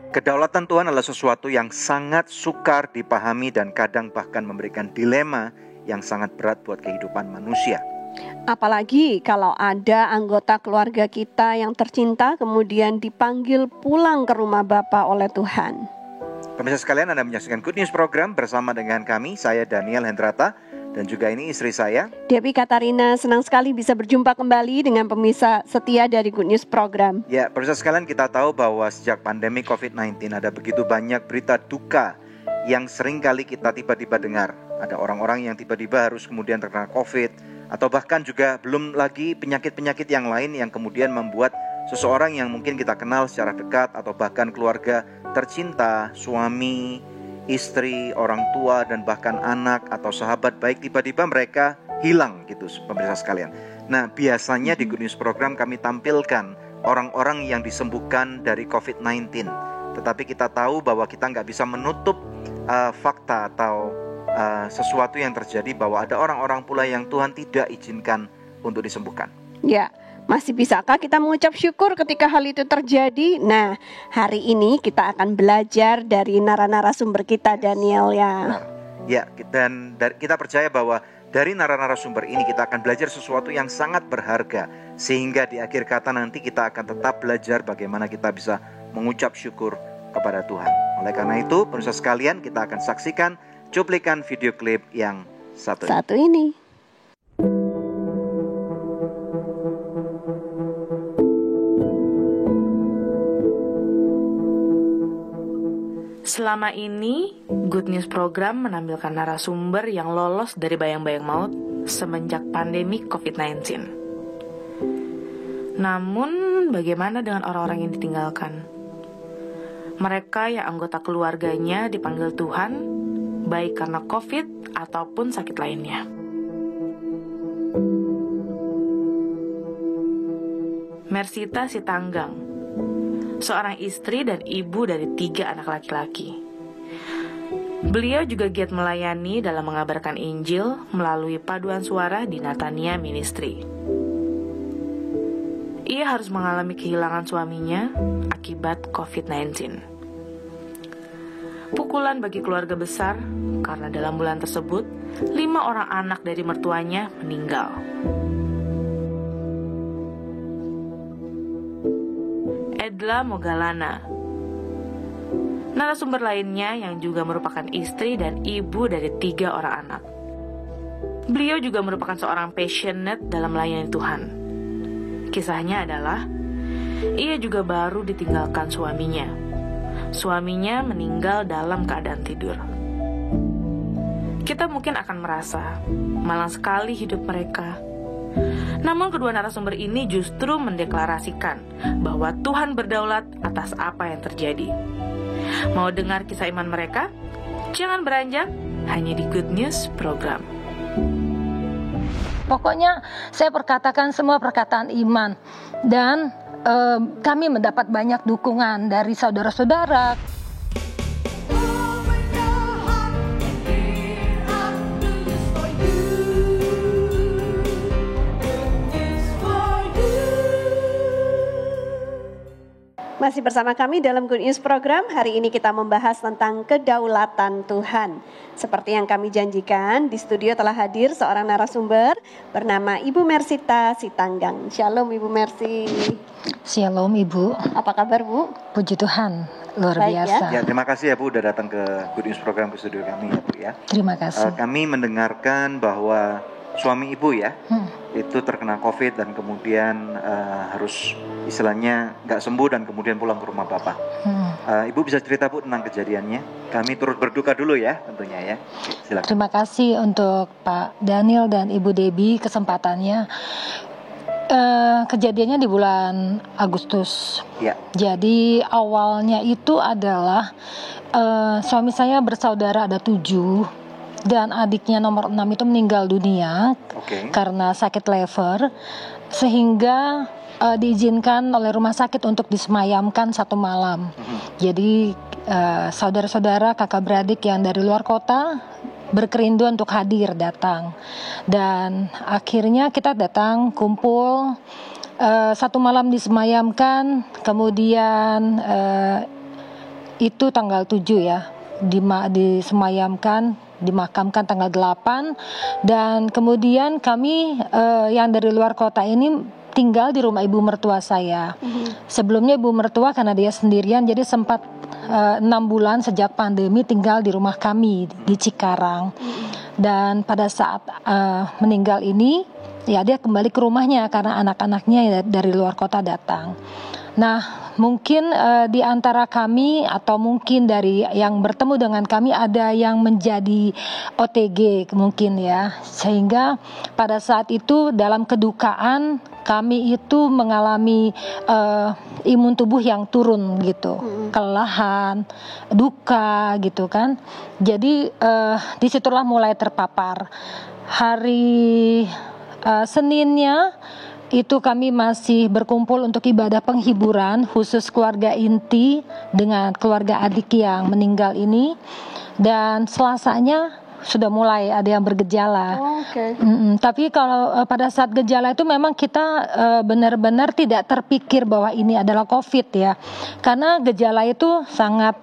Kedaulatan Tuhan adalah sesuatu yang sangat sukar dipahami dan kadang bahkan memberikan dilema yang sangat berat buat kehidupan manusia. Apalagi kalau ada anggota keluarga kita yang tercinta kemudian dipanggil pulang ke rumah Bapa oleh Tuhan. Pemirsa sekalian, Anda menyaksikan Good News Program bersama dengan kami, saya Daniel Hendrata, dan juga ini istri saya, Dewi Katarina. Senang sekali bisa berjumpa kembali dengan pemirsa setia dari Good News Program. Ya, pemirsa sekalian, kita tahu bahwa sejak pandemi COVID-19 ada begitu banyak berita duka yang sering kali kita tiba-tiba dengar. Ada orang-orang yang tiba-tiba harus kemudian terkena COVID, atau bahkan juga belum lagi penyakit-penyakit yang lain yang kemudian membuat seseorang yang mungkin kita kenal secara dekat atau bahkan keluarga tercinta, suami, istri, orang tua, dan bahkan anak atau sahabat baik tiba-tiba mereka hilang gitu, pemirsa sekalian. Nah, biasanya di Good News Program kami tampilkan orang-orang yang disembuhkan dari COVID-19. Tetapi kita tahu bahwa kita nggak bisa menutup fakta atau sesuatu yang terjadi bahwa ada orang-orang pula yang Tuhan tidak izinkan untuk disembuhkan. Ya, masih bisakah kita mengucap syukur ketika hal itu terjadi? Nah, hari ini kita akan belajar dari narasumber kita, Daniel, ya. Benar. Ya, dan kita percaya bahwa dari narasumber ini kita akan belajar sesuatu yang sangat berharga, sehingga di akhir kata nanti kita akan tetap belajar bagaimana kita bisa mengucap syukur kepada Tuhan. Oleh karena itu, pemirsa sekalian, kita akan saksikan cuplikan video klip yang satu ini. Selama ini, Good News Program menampilkan narasumber yang lolos dari bayang-bayang maut semenjak pandemi COVID-19. Namun, bagaimana dengan orang-orang yang ditinggalkan? Mereka yang anggota keluarganya dipanggil Tuhan, baik karena COVID ataupun sakit lainnya. Mersita Sitanggang, seorang istri dan ibu dari 3 anak laki-laki. Beliau juga giat melayani dalam mengabarkan Injil melalui paduan suara di Natania Ministry. Ia harus mengalami kehilangan suaminya akibat COVID-19. Pukulan bagi keluarga besar karena dalam bulan tersebut 5 orang anak dari mertuanya meninggal. Edla Mogalana, narasumber lainnya yang juga merupakan istri dan ibu dari 3 orang anak. Beliau juga merupakan seorang passionate dalam melayani Tuhan. Kisahnya adalah, ia juga baru ditinggalkan suaminya. Suaminya meninggal dalam keadaan tidur. Kita mungkin akan merasa malang sekali hidup mereka. Namun kedua narasumber ini justru mendeklarasikan bahwa Tuhan berdaulat atas apa yang terjadi. Mau dengar kisah iman mereka? Jangan beranjak, hanya di Good News Program. Pokoknya saya perkatakan semua perkataan iman. Dan kami mendapat banyak dukungan dari saudara-saudara. Masih bersama kami dalam Good News Program. Hari ini kita membahas tentang kedaulatan Tuhan. Seperti yang kami janjikan, di studio telah hadir seorang narasumber bernama Ibu Mersita Sitanggang. Shalom Ibu Mersi. Shalom Ibu. Apa kabar Bu? Puji Tuhan, luar Baik, biasa. Ya, terima kasih ya Bu udah datang ke Good News Program ke studio kami ya Bu ya. Terima kasih. Kami mendengarkan bahwa suami Ibu ya itu terkena COVID dan kemudian harus istilahnya nggak sembuh dan kemudian pulang ke rumah Bapak. Ibu bisa cerita Bu tentang kejadiannya? Kami turut berduka dulu ya tentunya ya. Silakan. Terima kasih untuk Pak Daniel dan Ibu Debbie kesempatannya. Kejadiannya di bulan Agustus. Ya. Jadi awalnya itu adalah suami saya bersaudara ada 7. Dan adiknya nomor 6 itu meninggal dunia karena sakit lever, sehingga diizinkan oleh rumah sakit untuk disemayamkan 1 malam. Jadi saudara-saudara, kakak beradik yang dari luar kota berkerinduan untuk hadir datang. Dan akhirnya kita datang kumpul, 1 malam disemayamkan, kemudian itu tanggal 7 ya, dimakamkan tanggal 8, dan kemudian kami yang dari luar kota ini tinggal di rumah ibu mertua saya. Sebelumnya ibu mertua karena dia sendirian, jadi sempat 6 bulan sejak pandemi tinggal di rumah kami di Cikarang. Dan pada saat meninggal ini, ya dia kembali ke rumahnya karena anak-anaknya dari luar kota datang. Nah, mungkin di antara kami atau mungkin dari yang bertemu dengan kami ada yang menjadi OTG mungkin ya. Sehingga pada saat itu dalam kedukaan kami itu mengalami imun tubuh yang turun gitu. Kelelahan, duka gitu kan. Jadi disitulah mulai terpapar. Hari Seninnya itu kami masih berkumpul untuk ibadah penghiburan khusus keluarga inti dengan keluarga adik yang meninggal ini, dan Selasanya sudah mulai ada yang bergejala. Tapi kalau pada saat gejala itu memang kita benar-benar tidak terpikir bahwa ini adalah COVID ya, karena gejala itu sangat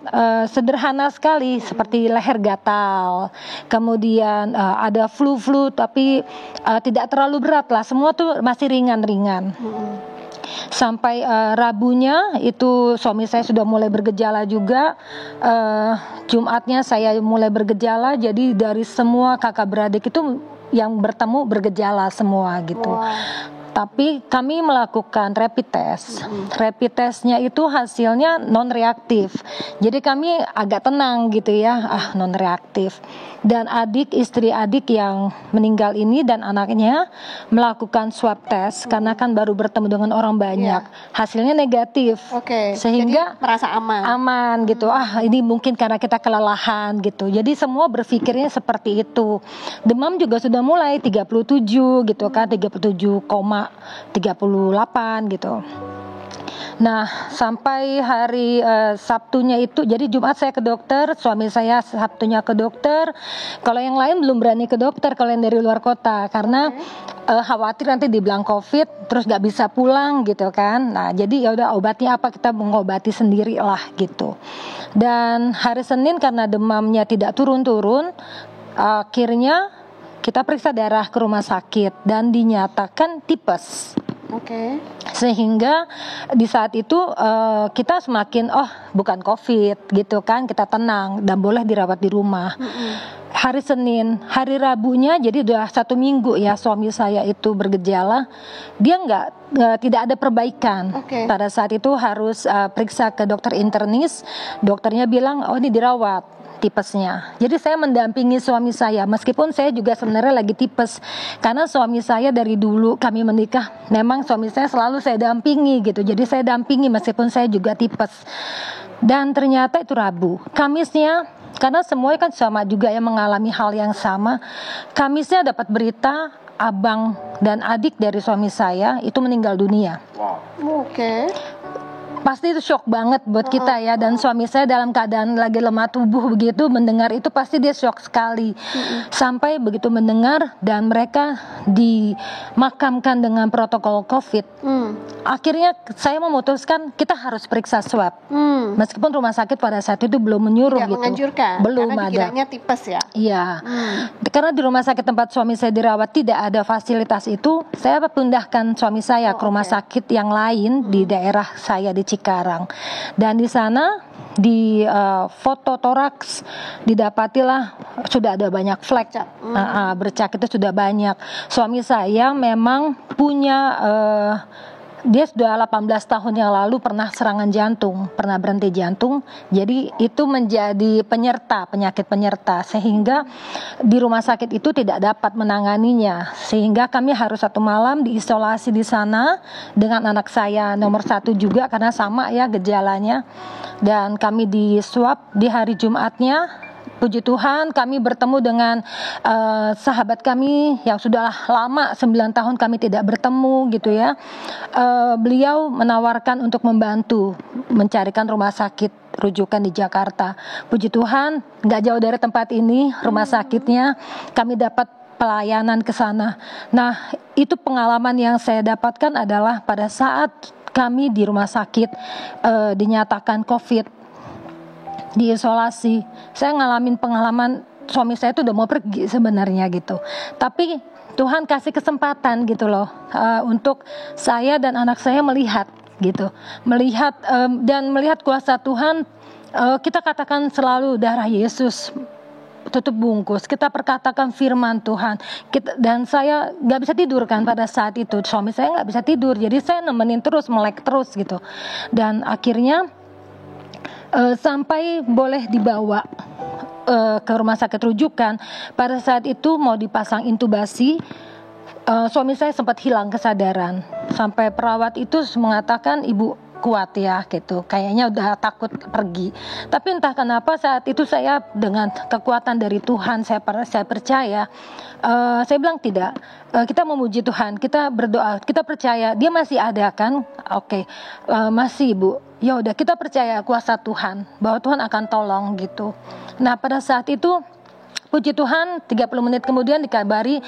sederhana sekali, seperti leher gatal, kemudian ada flu tapi tidak terlalu berat lah, semua tuh masih ringan-ringan. Sampai Rabunya itu suami saya sudah mulai bergejala juga. Jumatnya saya mulai bergejala. Jadi dari semua kakak beradik itu yang bertemu bergejala semua gitu. Tapi kami melakukan rapid test. Rapid testnya itu hasilnya non reaktif. Jadi kami agak tenang gitu ya, non reaktif. Dan istri adik yang meninggal ini dan anaknya melakukan swab test karena kan baru bertemu dengan orang banyak. Hasilnya negatif. Sehingga jadi merasa aman gitu. Ini mungkin karena kita kelelahan gitu. Jadi semua berpikirnya seperti itu. Demam juga sudah mulai 37 gitu kan, 37,38 gitu. Nah, sampai hari Sabtunya itu, jadi Jumat saya ke dokter, suami saya Sabtunya ke dokter. Kalau yang lain belum berani ke dokter, kalau yang dari luar kota, karena khawatir nanti dibilang COVID, terus nggak bisa pulang gitu kan. Nah, jadi ya udah obatnya apa, kita mengobati sendiri lah gitu. Dan hari Senin karena demamnya tidak turun-turun, akhirnya kita periksa darah ke rumah sakit dan dinyatakan tipes. Sehingga di saat itu kita semakin bukan COVID gitu kan, kita tenang dan boleh dirawat di rumah. Hari Senin, hari Rabunya, jadi udah 1 minggu ya suami saya itu bergejala, dia tidak ada perbaikan. Pada saat itu harus periksa ke dokter internis, dokternya bilang ini dirawat tipesnya. Jadi saya mendampingi suami saya, meskipun saya juga sebenarnya lagi tipes, karena suami saya dari dulu kami menikah, memang suami saya selalu saya dampingi gitu. Jadi saya dampingi meskipun saya juga tipes. Dan ternyata itu Rabu. Kamisnya, karena semuanya kan sama juga yang mengalami hal yang sama, Kamisnya dapat berita abang dan adik dari suami saya itu meninggal dunia. Pasti itu shock banget buat kita ya, dan suami saya dalam keadaan lagi lemah tubuh begitu, mendengar itu pasti dia shock sekali. Sampai begitu mendengar dan mereka dimakamkan dengan protokol COVID. Akhirnya saya memutuskan kita harus periksa swab. Meskipun rumah sakit pada saat itu belum menyuruh gitu. Menganjurkan. Belum karena ada. dikiranya tipes ya. Iya. Karena di rumah sakit tempat suami saya dirawat tidak ada fasilitas itu, saya pindahkan suami saya ke rumah sakit yang lain di daerah saya di Cikarang. Dan di sana di foto toraks didapatilah sudah ada banyak flek, bercak itu sudah banyak. Suami saya memang punya dia sudah 18 tahun yang lalu pernah serangan jantung, pernah berhenti jantung. Jadi itu menjadi penyakit penyerta, sehingga di rumah sakit itu tidak dapat menanganinya. Sehingga kami harus 1 malam diisolasi di sana dengan anak saya nomor 1 juga karena sama ya gejalanya. Dan kami di swab di hari Jumatnya. Puji Tuhan kami bertemu dengan sahabat kami yang sudah lama 9 tahun kami tidak bertemu gitu ya. Beliau menawarkan untuk membantu mencarikan rumah sakit rujukan di Jakarta. Puji Tuhan nggak jauh dari tempat ini rumah sakitnya, kami dapat pelayanan ke sana. Nah, itu pengalaman yang saya dapatkan adalah pada saat kami di rumah sakit dinyatakan COVID. diisolasi. Saya ngalamin pengalaman suami saya itu udah mau pergi sebenarnya gitu. Tapi Tuhan kasih kesempatan gitu loh, untuk saya dan anak saya melihat gitu. Melihat dan melihat kuasa Tuhan. Kita katakan selalu darah Yesus tutup bungkus, kita perkatakan firman Tuhan, dan saya nggak bisa tidur kan pada saat itu, suami saya nggak bisa tidur, jadi saya nemenin terus, melek terus gitu, dan akhirnya sampai boleh dibawa ke rumah sakit rujukan. Pada saat itu mau dipasang intubasi, suami saya sempat hilang kesadaran, sampai perawat itu mengatakan ibu kuat ya gitu, kayaknya udah takut pergi. Tapi entah kenapa saat itu saya dengan kekuatan dari Tuhan, saya percaya, saya bilang tidak, kita memuji Tuhan, kita berdoa, kita percaya dia masih ada kan, oke, masih ibu, ya udah kita percaya kuasa Tuhan, bahwa Tuhan akan tolong gitu. Nah pada saat itu puji Tuhan 30 menit kemudian dikabari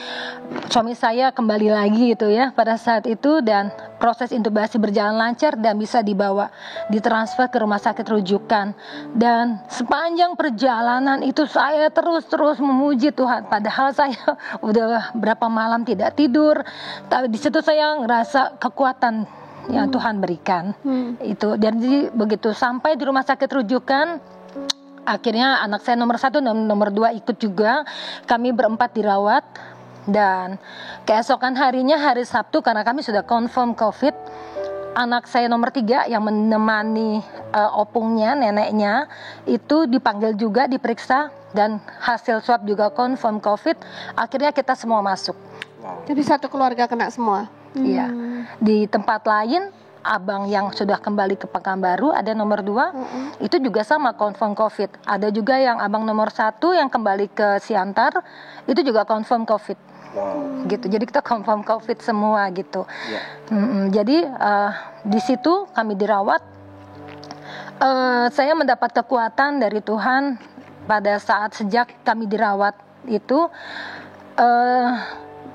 suami saya kembali lagi gitu ya pada saat itu, dan proses intubasi berjalan lancar dan bisa dibawa ditransfer ke rumah sakit rujukan. Dan sepanjang perjalanan itu saya terus memuji Tuhan, padahal saya udah berapa malam tidak tidur. Tapi di situ saya ngerasa kekuatan yang Tuhan berikan itu. Dan jadi begitu sampai di rumah sakit rujukan, akhirnya anak saya nomor 1 dan nomor 2 ikut juga. Kami berempat dirawat, dan keesokan harinya hari Sabtu karena kami sudah confirm COVID, anak saya nomor 3 yang menemani opungnya, neneknya, itu dipanggil juga, diperiksa, dan hasil swab juga confirm COVID. Akhirnya kita semua masuk. Jadi satu keluarga kena semua? Iya. Di tempat lain, abang yang sudah kembali ke Pekanbaru ada nomor 2, itu juga sama confirm COVID. Ada juga yang abang nomor 1 yang kembali ke Siantar, itu juga confirm COVID. Gitu. Jadi kita confirm COVID semua gitu. Jadi di situ kami dirawat. Saya mendapat kekuatan dari Tuhan pada saat sejak kami dirawat itu.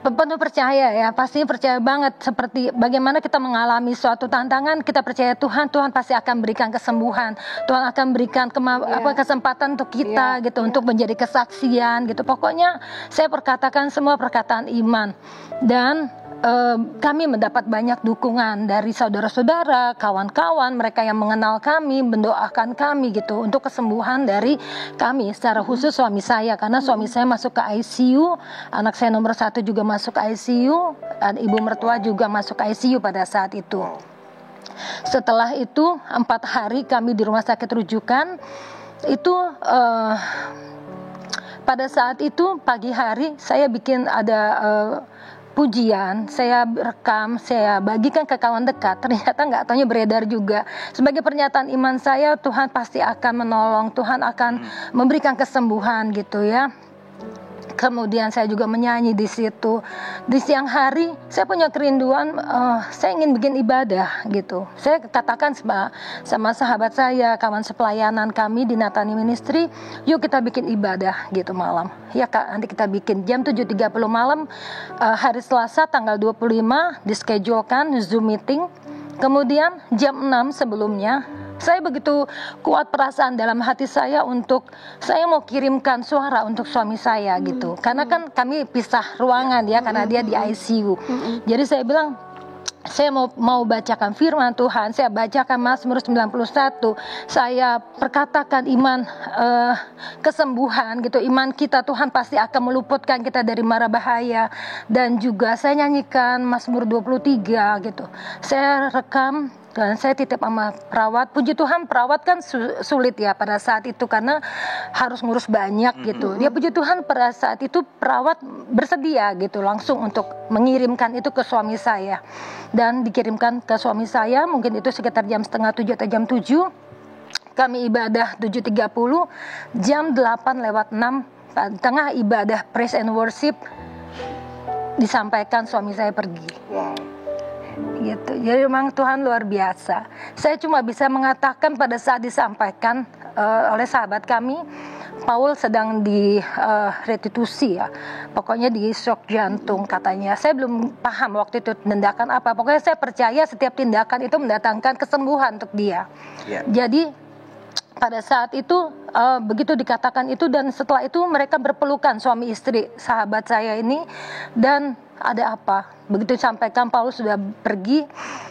Penuh percaya ya, pasti percaya banget, seperti bagaimana kita mengalami suatu tantangan, kita percaya Tuhan pasti akan berikan kesembuhan, Tuhan akan berikan kesempatan untuk kita gitu, untuk menjadi kesaksian gitu. Pokoknya saya perkatakan semua perkataan iman, dan kami mendapat banyak dukungan dari saudara-saudara, kawan-kawan, mereka yang mengenal kami, mendoakan kami gitu untuk kesembuhan dari kami, secara khusus suami saya, karena suami saya masuk ke ICU, anak saya nomor 1 juga masuk ke ICU, dan ibu mertua juga masuk ke ICU pada saat itu. Setelah itu 4 hari kami di rumah sakit rujukan. Itu pada saat itu pagi hari saya bikin ada pujian, saya rekam, saya bagikan ke kawan dekat. Ternyata nggak taunya beredar juga. Sebagai pernyataan iman saya, Tuhan pasti akan menolong, Tuhan akan memberikan kesembuhan gitu ya. Kemudian saya juga menyanyi di situ. Di siang hari saya punya kerinduan, saya ingin bikin ibadah gitu. Saya katakan sama sahabat saya, kawan sepelayanan kami di Natani Ministry, yuk kita bikin ibadah gitu malam. Ya Kak, nanti kita bikin jam 7.30 malam, hari Selasa tanggal 25 dischedulkan Zoom meeting. Kemudian jam 6 sebelumnya, saya begitu kuat perasaan dalam hati saya untuk saya mau kirimkan suara untuk suami saya gitu. Karena kan kami pisah ruangan ya, karena dia di ICU. Jadi saya bilang, saya mau bacakan firman Tuhan, saya bacakan Mazmur 91, saya perkatakan iman, kesembuhan gitu, iman kita Tuhan pasti akan meluputkan kita dari mara bahaya. Dan juga saya nyanyikan Mazmur 23 gitu. Saya rekam dan saya titip sama perawat. Puji Tuhan perawat kan sulit ya pada saat itu karena harus ngurus banyak gitu. Dia puji Tuhan pada saat itu perawat bersedia gitu langsung untuk mengirimkan itu ke suami saya. Dan dikirimkan ke suami saya mungkin itu sekitar jam 6:30 atau jam 7. Kami ibadah 7.30, jam 8:06 tengah ibadah praise and worship disampaikan suami saya pergi. Gitu. Jadi memang Tuhan luar biasa. Saya cuma bisa mengatakan pada saat disampaikan oleh sahabat kami, Paul sedang di restitusi ya. Pokoknya di shock jantung katanya. Saya belum paham waktu itu tindakan apa. Pokoknya saya percaya setiap tindakan itu mendatangkan kesembuhan untuk dia. Jadi pada saat itu begitu dikatakan itu, dan setelah itu mereka berpelukan suami istri sahabat saya ini. Dan ada apa? Begitu sampaikan Paulus sudah pergi,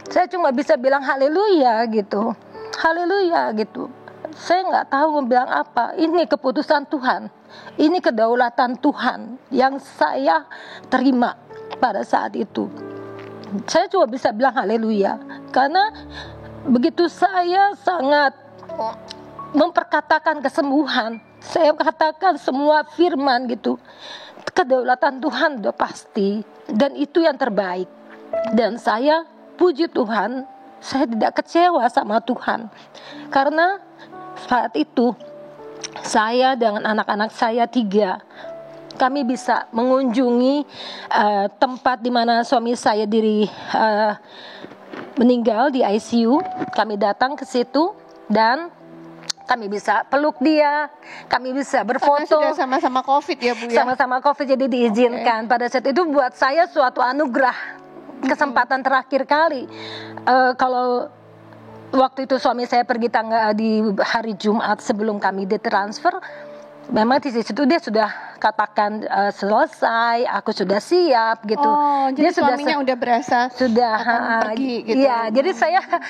saya cuma bisa bilang haleluya gitu, haleluya gitu. Saya nggak tahu mau bilang apa. Ini keputusan Tuhan, ini kedaulatan Tuhan yang saya terima pada saat itu. Saya cuma bisa bilang haleluya, karena begitu saya sangat memperkatakan kesembuhan, saya katakan semua firman gitu, kedaulatan Tuhan udah pasti, dan itu yang terbaik. Dan saya puji Tuhan, saya tidak kecewa sama Tuhan, karena saat itu saya dengan anak-anak saya 3, kami bisa mengunjungi tempat di mana suami saya meninggal di ICU. Kami datang ke situ dan kami bisa peluk dia, kami bisa berfoto. Karena sudah sama-sama COVID ya Bu ya? Sama-sama COVID, jadi diizinkan. Pada saat itu buat saya suatu anugerah, kesempatan terakhir kali. Kalau waktu itu suami saya pergi di hari Jumat sebelum kami ditransfer, memang di situ dia sudah katakan selesai, aku sudah siap gitu. Oh, jadi dia suaminya udah berasa sudah pergi gitu. Iya, jadi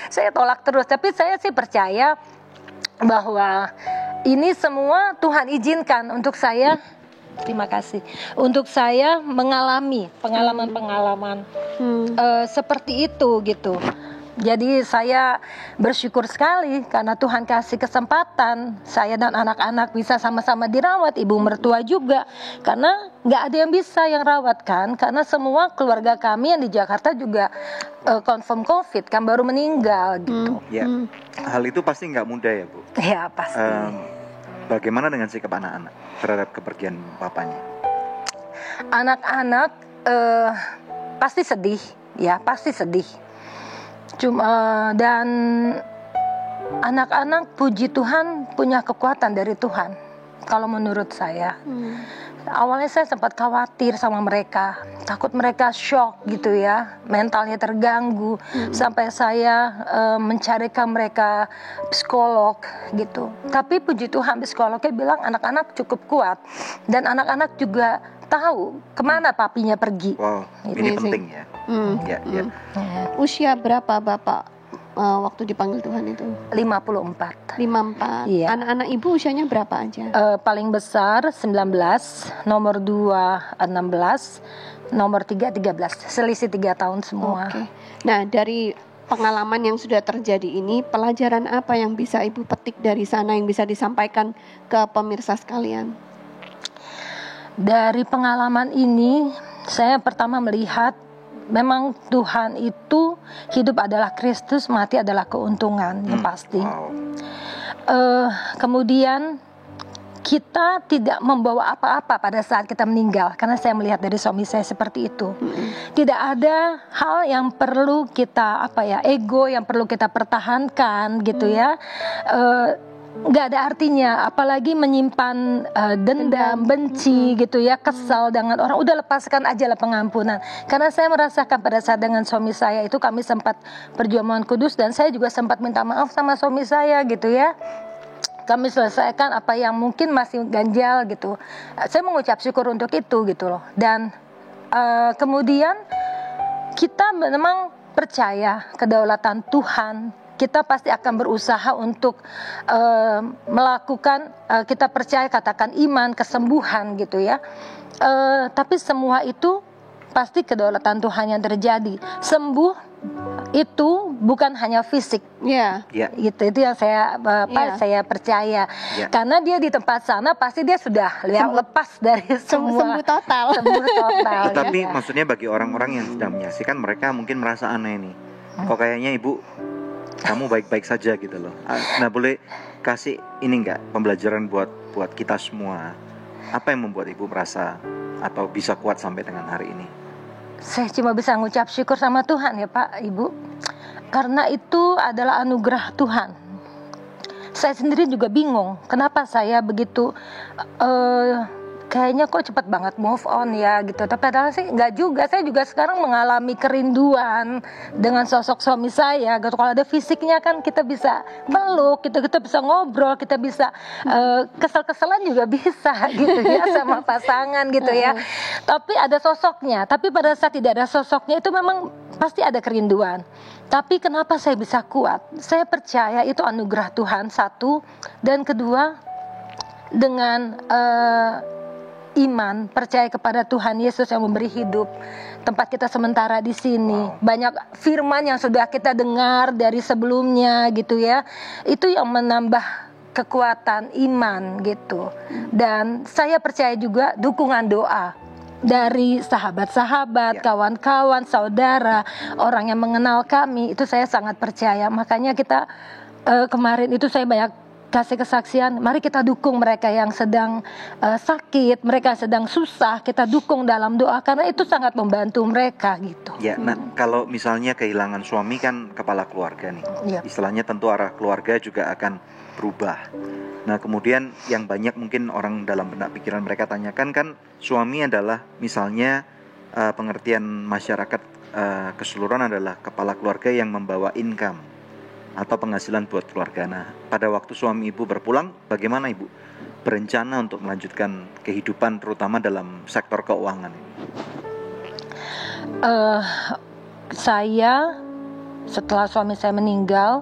saya tolak terus, tapi saya sih percaya bahwa ini semua Tuhan izinkan untuk saya. Terima kasih. Untuk saya mengalami pengalaman-pengalaman seperti itu gitu. Jadi saya bersyukur sekali karena Tuhan kasih kesempatan saya dan anak-anak bisa sama-sama dirawat, ibu mertua juga. Karena nggak ada yang bisa yang rawat kan, karena semua keluarga kami yang di Jakarta juga confirm COVID kan, baru meninggal gitu. Ya, hal itu pasti nggak mudah ya Bu. Ya pasti. Bagaimana dengan sikap anak-anak terhadap kepergian papanya? Anak-anak pasti sedih, ya pasti sedih. Dan anak-anak puji Tuhan punya kekuatan dari Tuhan. Kalau menurut saya, awalnya saya sempat khawatir sama mereka, takut mereka shock gitu ya, mentalnya terganggu, sampai saya mencarikan mereka psikolog gitu. Tapi puji Tuhan psikolognya bilang anak-anak cukup kuat, dan anak-anak juga tahu kemana papinya pergi. Wow, ini penting ya. Ya. Usia berapa Bapak waktu dipanggil Tuhan itu? 54. 54. Iya. Anak-anak Ibu usianya berapa aja? Paling besar 19, nomor 2 16, nomor 3 13. Selisih 3 tahun semua. Oke. Nah, dari pengalaman yang sudah terjadi ini, pelajaran apa yang bisa Ibu petik dari sana yang bisa disampaikan ke pemirsa sekalian? Dari pengalaman ini, saya pertama melihat memang Tuhan itu hidup adalah Kristus, mati adalah keuntungan yang pasti. Kemudian kita tidak membawa apa-apa pada saat kita meninggal, karena saya melihat dari suami saya seperti itu. Tidak ada hal yang perlu kita ego yang perlu kita pertahankan gitu ya. Nggak ada artinya, apalagi menyimpan dendam, benci gitu ya, kesal dengan orang. Udah lepaskan aja lah pengampunan. Karena saya merasakan pada saat dengan suami saya itu kami sempat perjamuan kudus, dan saya juga sempat minta maaf sama suami saya gitu ya. Kami selesaikan apa yang mungkin masih ganjal gitu. Saya mengucap syukur untuk itu gitu loh. Dan kemudian kita memang percaya kedaulatan Tuhan. Kita pasti akan berusaha untuk melakukan, kita percaya, katakan iman, kesembuhan gitu ya. Tapi semua itu pasti kedaulatan Tuhan yang terjadi. Sembuh itu bukan hanya fisik. Ya. Gitu, itu yang saya percaya. Karena dia di tempat sana pasti dia sudah lepas dari semua. Sembuh total. Tetapi maksudnya bagi orang-orang yang sedang menyaksikan, mereka mungkin merasa aneh nih. Kok kayaknya Ibu, kamu baik-baik saja gitu loh. Nah, boleh kasih ini enggak pembelajaran buat kita semua. Apa yang membuat Ibu merasa atau bisa kuat sampai dengan hari ini? Saya cuma bisa ngucap syukur sama Tuhan ya Pak, Ibu. Karena itu adalah anugerah Tuhan. Saya sendiri juga bingung kenapa saya begitu kayaknya kok cepat banget move on ya gitu. Tapi padahal sih nggak juga. Saya juga sekarang mengalami kerinduan dengan sosok suami saya gitu. Kalau ada fisiknya kan kita bisa meluk, kita bisa ngobrol, kita bisa kesel-keselan juga bisa gitu ya sama pasangan gitu ya. Tapi ada sosoknya. Tapi pada saat tidak ada sosoknya itu memang pasti ada kerinduan. Tapi kenapa saya bisa kuat? Saya percaya itu anugerah Tuhan, satu. Dan kedua, dengan iman, percaya kepada Tuhan Yesus yang memberi hidup. Tempat kita sementara di sini. Banyak firman yang sudah kita dengar dari sebelumnya gitu ya. Itu yang menambah kekuatan iman gitu. Dan saya percaya juga dukungan doa dari sahabat-sahabat, kawan-kawan, saudara, orang yang mengenal kami, itu saya sangat percaya. Makanya kita kemarin itu saya banyak kasih kesaksian, mari kita dukung mereka yang sedang sakit, mereka sedang susah, kita dukung dalam doa, karena itu sangat membantu mereka gitu. Ya, nah kalau misalnya kehilangan suami kan kepala keluarga nih, istilahnya tentu arah keluarga juga akan berubah. Nah kemudian yang banyak mungkin orang dalam benak pikiran mereka tanyakan kan, suami adalah misalnya pengertian masyarakat keseluruhan adalah kepala keluarga yang membawa income atau penghasilan buat keluarga. Nah pada waktu suami ibu berpulang, bagaimana ibu berencana untuk melanjutkan kehidupan terutama dalam sektor keuangan? Saya setelah suami saya meninggal,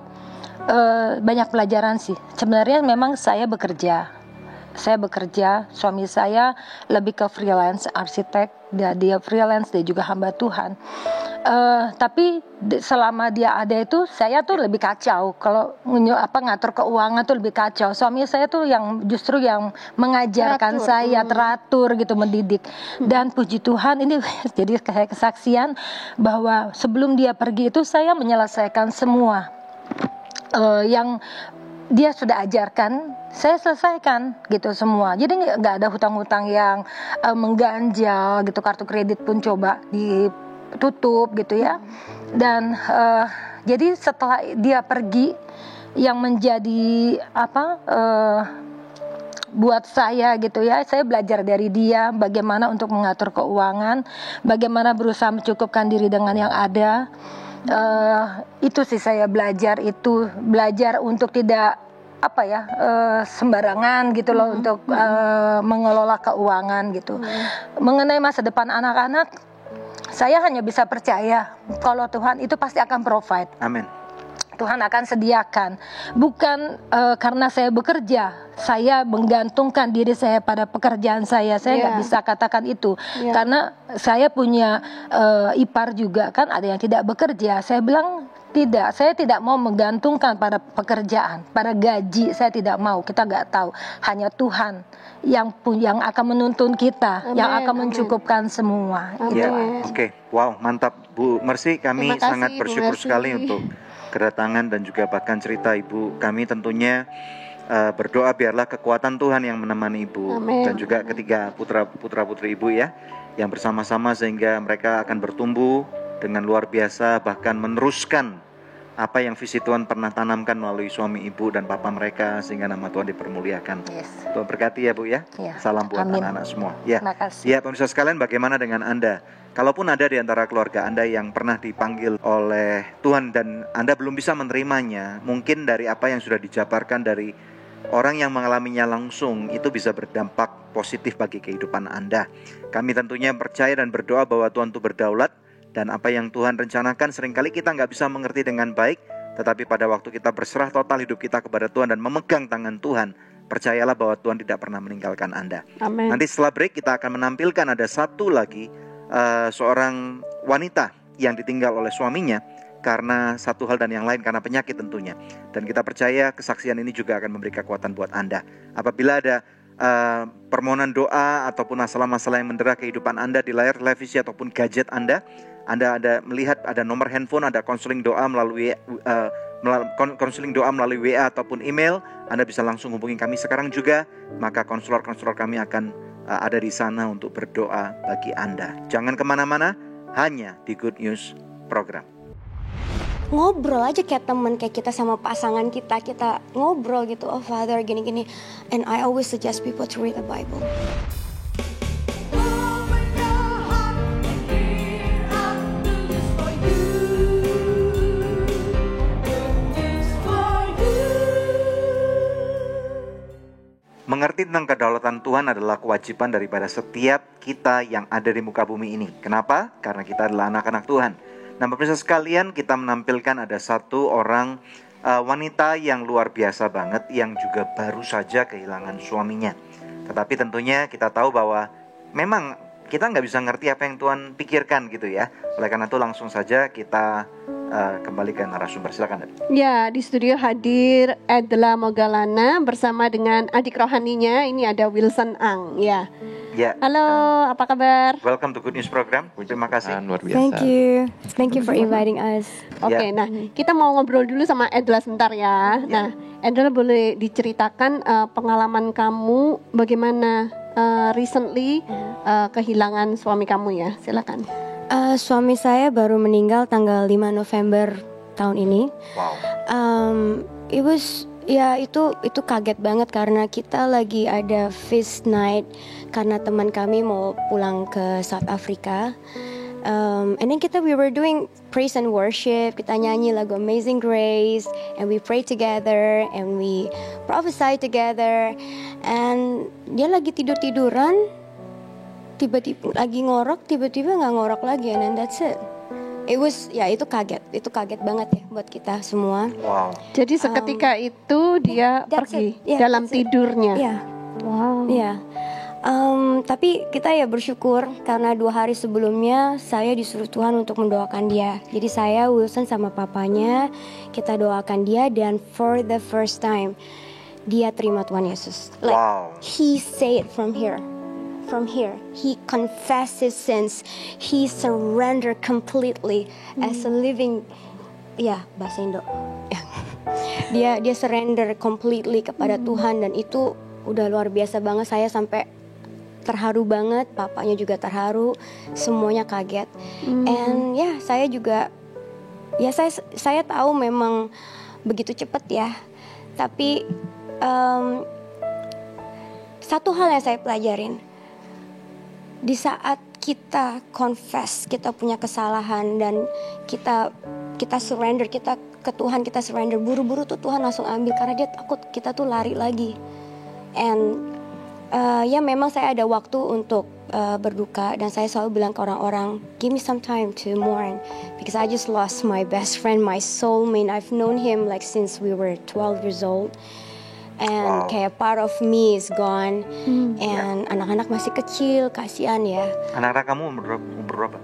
banyak pelajaran sih. Sebenarnya memang saya bekerja, suami saya lebih ke freelance arsitek, dia freelance, dia juga hamba Tuhan. Tapi selama dia ada itu saya tuh lebih kacau. Kalau ngatur keuangan tuh lebih kacau. Suami saya tuh yang justru yang mengajarkan saya teratur gitu, mendidik. Dan puji Tuhan ini jadi kayak kesaksian bahwa sebelum dia pergi itu saya menyelesaikan semua yang dia sudah ajarkan, saya selesaikan gitu semua. Jadi nggak ada hutang-hutang yang mengganjal gitu, kartu kredit pun coba ditutup gitu ya. Dan jadi setelah dia pergi, yang menjadi buat saya gitu ya, saya belajar dari dia bagaimana untuk mengatur keuangan, bagaimana berusaha mencukupkan diri dengan yang ada. Itu sih saya belajar untuk tidak sembarangan gitu loh, untuk mengelola keuangan gitu. Mengenai masa depan anak-anak, saya hanya bisa percaya kalau Tuhan itu pasti akan provide. Amin. Tuhan akan sediakan. Bukan karena saya bekerja, saya menggantungkan diri saya pada pekerjaan saya. Saya nggak bisa katakan itu. Karena saya punya ipar juga kan, ada yang tidak bekerja. Saya bilang tidak, saya tidak mau menggantungkan pada pekerjaan, pada gaji. Saya tidak mau. Kita nggak tahu. Hanya Tuhan yang akan menuntun kita, yang akan mencukupkan semua. Oke. Wow, mantap Bu Mercy. Kami sangat bersyukur sekali untuk kedatangan dan juga bahkan cerita Ibu. Kami tentunya berdoa biarlah kekuatan Tuhan yang menemani Ibu. Dan juga ketiga putra-putri Ibu ya, yang bersama-sama sehingga mereka akan bertumbuh dengan luar biasa, bahkan meneruskan apa yang visi Tuhan pernah tanamkan melalui suami Ibu dan papa mereka, sehingga nama Tuhan dipermuliakan. Tuhan berkati ya Bu ya. Salam buat anak-anak semua. Terima kasih. Ya pemirsa sekalian, bagaimana dengan Anda? Kalaupun ada di antara keluarga Anda yang pernah dipanggil oleh Tuhan dan Anda belum bisa menerimanya, mungkin dari apa yang sudah dijabarkan dari orang yang mengalaminya langsung, itu bisa berdampak positif bagi kehidupan Anda. Kami tentunya percaya dan berdoa bahwa Tuhan itu berdaulat, dan apa yang Tuhan rencanakan seringkali kita nggak bisa mengerti dengan baik, tetapi pada waktu kita berserah total hidup kita kepada Tuhan dan memegang tangan Tuhan, percayalah bahwa Tuhan tidak pernah meninggalkan Anda. Amen. Nanti setelah break kita akan menampilkan ada satu lagi seorang wanita yang ditinggal oleh suaminya karena satu hal dan yang lain, karena penyakit tentunya. Dan kita percaya kesaksian ini juga akan memberi kekuatan buat Anda. Apabila ada permohonan doa ataupun masalah-masalah yang mendera kehidupan Anda di layar televisi ataupun gadget Anda ada melihat ada nomor handphone, ada konseling doa melalui WA ataupun email, Anda bisa langsung hubungi kami sekarang juga. Maka konselor-konselor kami akan ada di sana untuk berdoa bagi Anda. Jangan kemana-mana, hanya di Good News Program. Ngobrol aja kayak teman, kayak kita sama pasangan kita ngobrol gitu. Oh Father gini-gini. And I always suggest people to read the Bible. mengerti tentang kedaulatan Tuhan adalah kewajiban daripada setiap kita yang ada di muka bumi ini. Kenapa? Karena kita adalah anak-anak Tuhan. Nah, pemirsa sekalian, kita menampilkan ada satu orang wanita yang luar biasa banget, yang juga baru saja kehilangan suaminya. Tetapi tentunya kita tahu bahwa memang kita nggak bisa ngerti apa yang Tuhan pikirkan gitu ya. Oleh karena itu langsung saja kita kembali ke narasumber. Silakan. Ya, di studio hadir Edla Mogalana bersama dengan adik rohaninya. Ini ada Wilson Ang. Ya. Ya. Halo, apa kabar? Welcome to Good News Program. Terima kasih. Luar biasa. Thank you for inviting us. Oke, nah kita mau ngobrol dulu sama Edla sebentar ya. Nah, Edla boleh diceritakan pengalaman kamu bagaimana recently kehilangan suami kamu ya? Silakan. Suami saya baru meninggal tanggal 5 November tahun ini. Wow. Itu kaget banget karena kita lagi ada feast night karena teman kami mau pulang ke South Africa. And then we were doing praise and worship. Kita nyanyi lagu Amazing Grace, and we pray together, and we prophesy together. And dia lagi tiduran, tiba-tiba lagi ngorok, tiba-tiba nggak ngorok lagi, and then that's it. Itu kaget banget ya buat kita semua. Wow. Jadi seketika itu dia pergi dalam tidurnya. Iya. Wow. Iya. Tapi kita ya bersyukur karena 2 hari sebelumnya saya disuruh Tuhan untuk mendoakan dia. Jadi saya, Wilson sama papanya, kita doakan dia, dan for the first time dia terima Tuhan Yesus. Wow. He say it from here. He confessed his sins. He surrendered completely as a living, bahasa Indo. Dia surrender completely kepada Tuhan, dan itu udah luar biasa banget. Saya sampai terharu banget, papanya juga terharu, semuanya kaget. And saya juga, saya tahu memang begitu cepat ya. Tapi satu hal yang saya pelajarin, di saat kita confess, kita punya kesalahan dan kita surrender, kita ke Tuhan, kita surrender, buru-buru tuh Tuhan langsung ambil karena dia takut kita tuh lari lagi. And memang saya ada waktu untuk berduka, dan saya selalu bilang ke orang-orang, give me some time to mourn because I just lost my best friend, my soulmate. I've known him like since we were 12 years old. And kayak part of me is gone. And anak-anak masih kecil, kasihan ya. Anak-anak kamu umur berapa?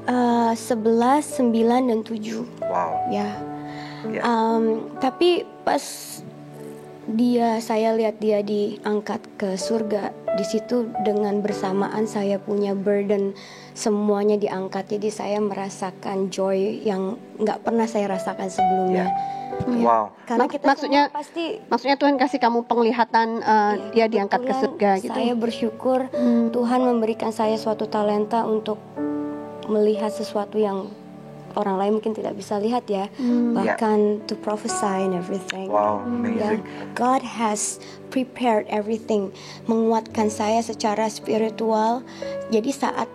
11, 9, dan 7. Wow. Ya. Tapi pas saya lihat dia diangkat ke surga, di situ dengan bersamaan saya punya burden, semuanya diangkat. Jadi saya merasakan joy yang nggak pernah saya rasakan sebelumnya. Wow. Karena kita maksudnya Tuhan kasih kamu penglihatan dia diangkat ke surga gitu. Saya bersyukur Tuhan memberikan saya suatu talenta untuk melihat sesuatu yang orang lain mungkin tidak bisa lihat ya. Bahkan to prophesy and everything. Wow, amazing. God has prepared everything, menguatkan saya secara spiritual. Jadi saat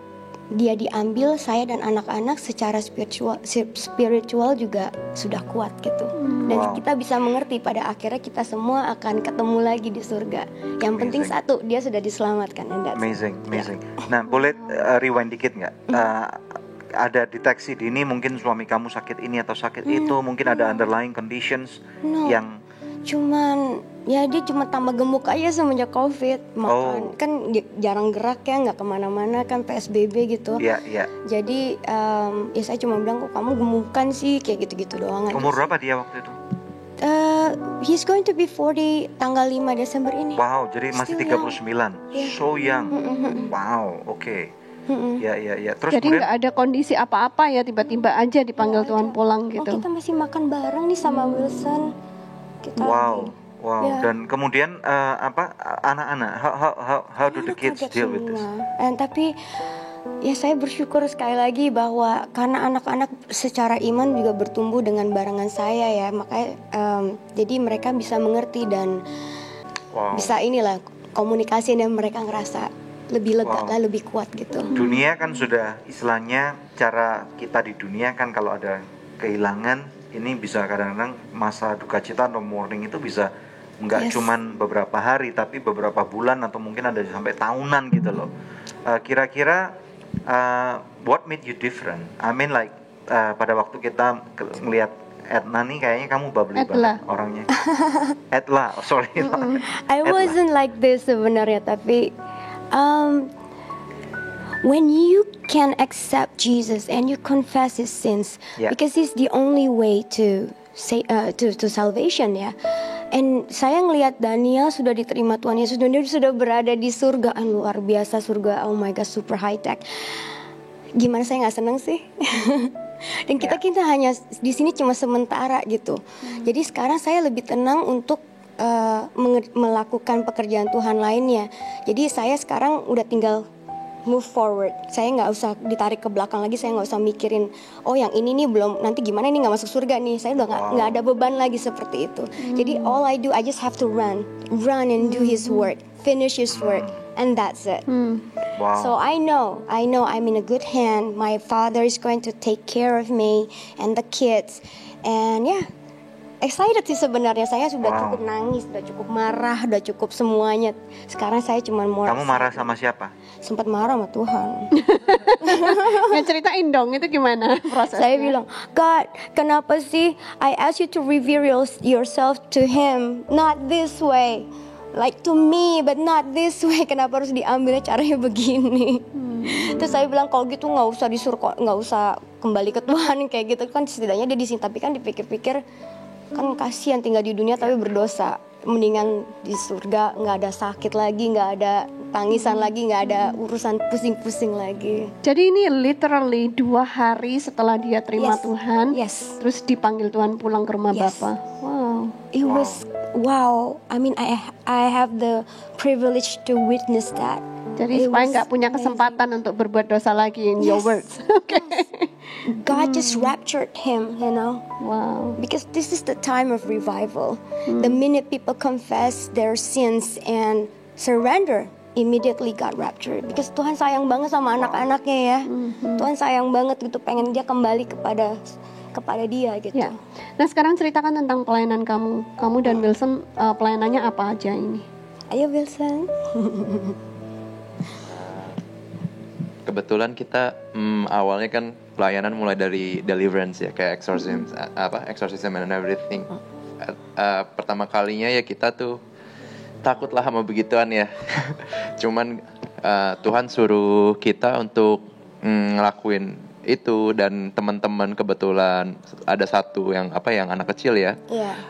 dia diambil, saya dan anak-anak secara spiritual juga sudah kuat gitu. Dan kita bisa mengerti pada akhirnya kita semua akan ketemu lagi di surga. Yang penting satu, dia sudah diselamatkan. Amazing. Nah, boleh rewind dikit nggak? Ada deteksi dini, mungkin suami kamu sakit ini atau sakit itu, mungkin ada underlying conditions yang dia cuma tambah gemuk aja semenjak COVID. Makan kan jarang gerak ya, nggak kemana-mana kan, PSBB gitu. Jadi saya cuma bilang, kok kamu gemukan sih, kayak gitu-gitu doang. Umur berapa dia waktu itu? He's going to be 40 tanggal 5 Desember ini. Wow, jadi masih 39. So young. Wow, oke. Ya. Terus jadi nggak ada kondisi apa-apa ya, tiba-tiba aja dipanggil Tuhan pulang gitu. Kita masih makan bareng nih sama Wilson. Wow. Dan kemudian anak-anak, how do the kids deal with this? Tapi saya bersyukur sekali lagi bahwa karena anak-anak secara iman juga bertumbuh dengan barengan saya ya, makanya jadi mereka bisa mengerti dan bisa komunikasi, dan mereka ngerasa lebih lega lah, lebih kuat gitu. Dunia kan sudah istilahnya, cara kita di dunia kan kalau ada kehilangan ini bisa kadang-kadang masa duka cita atau mourning itu bisa nggak cuman beberapa hari tapi beberapa bulan atau mungkin ada sampai tahunan gitu loh. Kira-kira what made you different? I mean like pada waktu kita ngelihat Edna nih kayaknya kamu bubbly banget orangnya. Edla, oh sorry. I wasn't like this sebenarnya, tapi when you can accept Jesus and you confess his sins, because he's the only way to salvation ya. And saya ngelihat Daniel sudah diterima Tuhan Yesus dan dia sudah berada di surga, luar biasa surga, oh my god, super high tech. Gimana saya nggak seneng sih? Dan kita hanya di sini cuma sementara gitu. Jadi sekarang saya lebih tenang untuk melakukan pekerjaan Tuhan lainnya. Jadi saya sekarang udah tinggal move forward. Saya nggak usah ditarik ke belakang lagi. Saya nggak usah mikirin, oh yang ini nih belum, nanti gimana nih nggak masuk surga nih. Saya udah nggak ada beban lagi seperti itu. Jadi all I do, I just have to run and do his work, finish his work, and that's it. Wow. So I know I'm in a good hand. My father is going to take care of me and the kids, and excited sih sebenarnya. Saya sudah cukup nangis, sudah cukup marah, sudah cukup semuanya. Sekarang saya cuma mau. Kamu marah sama siapa? Sempat marah sama Tuhan. Ya ceritain dong, itu gimana prosesnya? Saya bilang, God, kenapa sih I ask you to reveal yourself to him, not this way, like to me, but not this way. Kenapa harus diambilnya caranya begini? Terus saya bilang kalau gitu nggak usah disuruh, nggak usah kembali ke Tuhan kayak gitu kan, setidaknya dia di sini. Tapi kan dipikir-pikir kan kasihan tinggal di dunia tapi berdosa. Mendingan di surga nggak ada sakit lagi, nggak ada tangisan lagi, nggak ada urusan pusing-pusing lagi. Jadi ini literally 2 hari setelah dia terima Tuhan, terus dipanggil Tuhan pulang ke rumah Bapa. Wow. It was wow. I mean I have the privilege to witness that. Jadi supaya nggak punya kesempatan untuk berbuat dosa lagi in your words. Okay. God just raptured him, you know. Wow. Because this is the time of revival. The minute people confess their sins and surrender, immediately God raptured. Because Tuhan sayang banget sama anak-anaknya ya. Tuhan sayang banget gitu, pengen dia kembali kepada dia gitu. Ya. Nah sekarang ceritakan tentang pelayanan kamu. Kamu dan Wilson pelayanannya apa aja ini? Ayo Wilson. Kebetulan kita awalnya kan pelayanan mulai dari deliverance ya, kayak exorcism and everything. Pertama kalinya ya kita tuh takut lah sama begituan ya. Cuman Tuhan suruh kita untuk ngelakuin itu, dan teman-teman kebetulan ada satu yang anak kecil ya.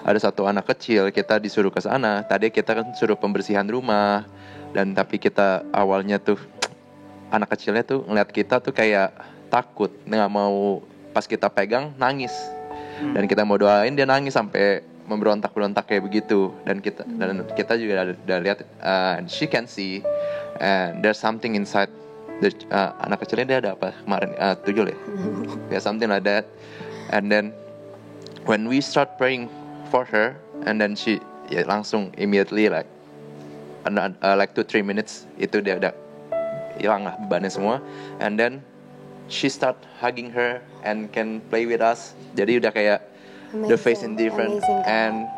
Ada satu anak kecil, kita disuruh ke sana. Tadi kita kan suruh pembersihan rumah, dan tapi kita awalnya tuh anak kecilnya tuh ngeliat kita tuh kayak takut, nggak mau, pas kita pegang nangis, dan kita mau doain dia nangis sampai memberontak kayak begitu. Dan kita juga udah lihat, she can see and there's something inside the, anak kecilnya dia ada apa kemarin 7 ya, yeah, something like that. And then when we start praying for her, and then she langsung immediately like 2-3 minutes itu dia udah hilang lah bebannya semua. And then she start hugging her and can play with us. Jadi udah kayak the face in different. And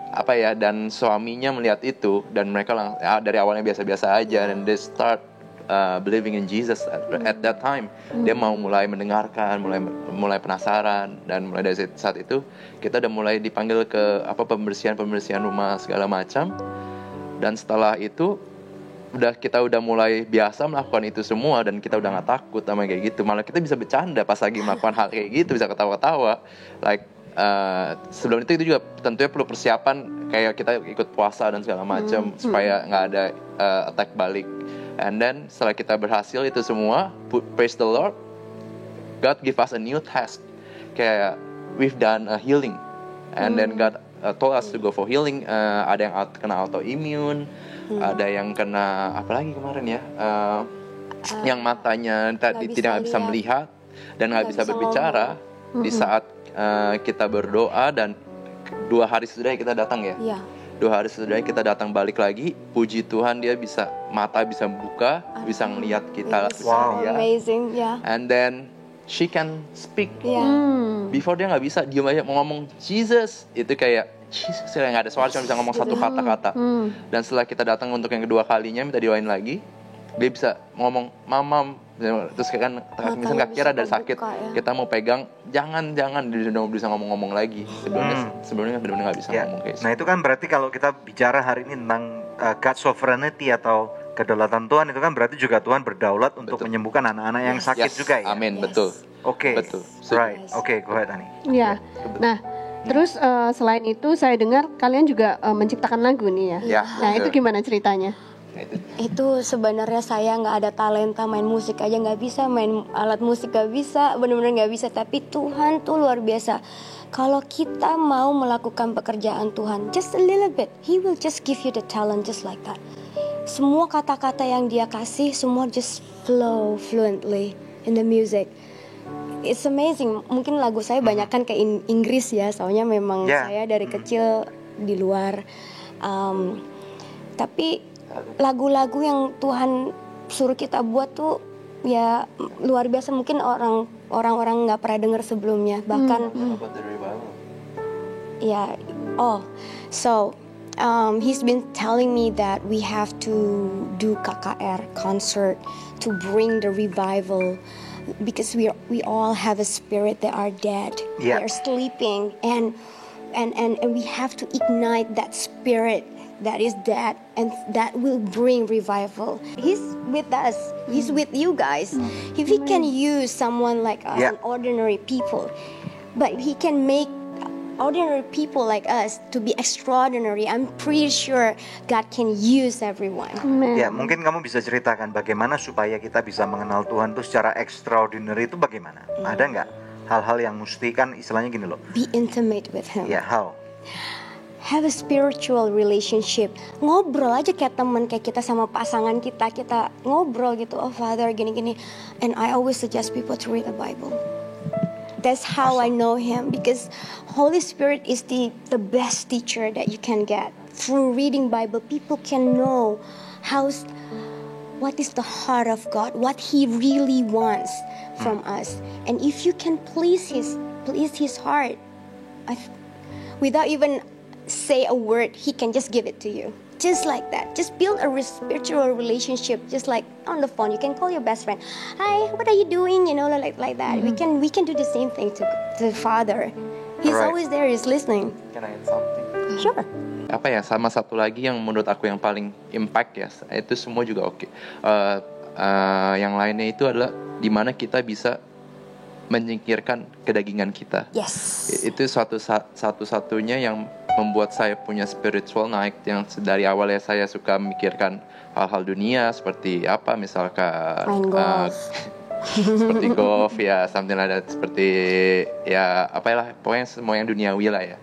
dan suaminya melihat itu, dan mereka dari awalnya biasa-biasa aja, dan they start believing in Jesus at that time. Dia mau mulai mendengarkan, mulai penasaran, dan mulai dari saat itu kita udah mulai dipanggil ke pembersihan rumah segala macam. Dan setelah itu kita udah mulai biasa melakukan itu semua, dan kita udah nggak takut sama kayak gitu. Malah kita bisa bercanda pas lagi melakukan hal kayak gitu, bisa ketawa-ketawa. Like sebelum itu juga tentunya perlu persiapan, kayak kita ikut puasa dan segala macam supaya nggak ada attack balik. And then setelah kita berhasil itu semua, praise the Lord, God give us a new task. Kayak we've done a healing, and then God told us to go for healing. Ada yang kena autoimmune. Ada yang kena apalagi kemarin ya, yang matanya tidak bisa melihat dan nggak bisa berbicara. Di saat kita berdoa, dan 2 hari sesudah kita datang ya. 2 hari sesudah kita datang balik lagi, puji Tuhan dia mata bisa buka, bisa ngelihat kita. Wow, amazing, yeah. And then she can speak. Before dia nggak bisa, dia banyak mau ngomong Jesus, itu kayak Jesus, saya nggak ada suara, cuma bisa ngomong satu kata-kata. Dan setelah kita datang untuk yang kedua kalinya minta didoain lagi, dia bisa ngomong mamam, terus kan misalnya kaki ada sakit, kita mau pegang, jangan dia udah bisa ngomong lagi. Sebelumnya benar-benar nggak bisa ngomong kayak Nah itu kan berarti kalau kita bicara hari ini tentang God sovereignty atau kedaulatan Tuhan, itu kan berarti juga Tuhan berdaulat untuk menyembuhkan anak-anak yang sakit juga ya. Amin, betul. Oke, betul. Right, oke, go ahead Ani. Ya, nah terus selain itu saya dengar kalian juga menciptakan lagu nih ya. Nah itu gimana ceritanya? Itu sebenarnya saya nggak ada talenta, main musik aja nggak bisa, main alat musik nggak bisa, benar-benar nggak bisa. Tapi Tuhan tuh luar biasa. Kalau kita mau melakukan pekerjaan Tuhan, just a little bit, He will just give you the talent just like that. Semua kata-kata yang Dia kasih, semua just flow fluently in the music. It's amazing. Mungkin lagu saya banyakkan ke Inggris ya, soalnya memang saya dari kecil di luar. Tapi lagu-lagu yang Tuhan suruh kita buat tuh ya luar biasa. Mungkin orang-orang nggak pernah dengar sebelumnya. Bahkan he's been telling me that we have to do KKR concert to bring the revival, because we all have a spirit that are dead. They are sleeping, and we have to ignite that spirit that is dead, and that will bring revival. He's with us. He's with you guys. If He can use someone like us, an ordinary people, but He can make ordinary people like us to be extraordinary, I'm pretty sure God can use everyone. Ya, mungkin kamu bisa ceritakan bagaimana supaya kita bisa mengenal Tuhan itu secara extraordinary itu bagaimana? Ada nggak hal-hal yang mesti, kan istilahnya gini loh, be intimate with Him. Ya, how? Have a spiritual relationship. Ngobrol aja kayak teman, kayak kita sama pasangan kita ngobrol gitu. Oh Father, gini-gini. And I always suggest people to read the Bible. That's how I know Him, because Holy Spirit is the best teacher that you can get. Through reading Bible, people can know what is the heart of God, what He really wants from us. And if you can please His heart, without even say a word, He can just give it to you. Just like that. Just build a spiritual relationship. Just like on the phone, you can call your best friend. Hi, what are you doing? You know, like that. We can do the same thing to the Father. He's always there. He's listening. Can I add something? Sure. Apa ya? Sama satu lagi yang menurut aku yang paling impact ya. Itu semua juga oke. Yang lainnya itu adalah di mana kita bisa menyingkirkan kedagingan kita. Yes. Itu satu-satunya yang membuat saya punya spiritual naik, yang dari awalnya saya suka memikirkan hal-hal dunia seperti apa, misalkan main golf, seperti golf ya, something like that, seperti ya apalah, pokoknya semua yang duniawi lah ya.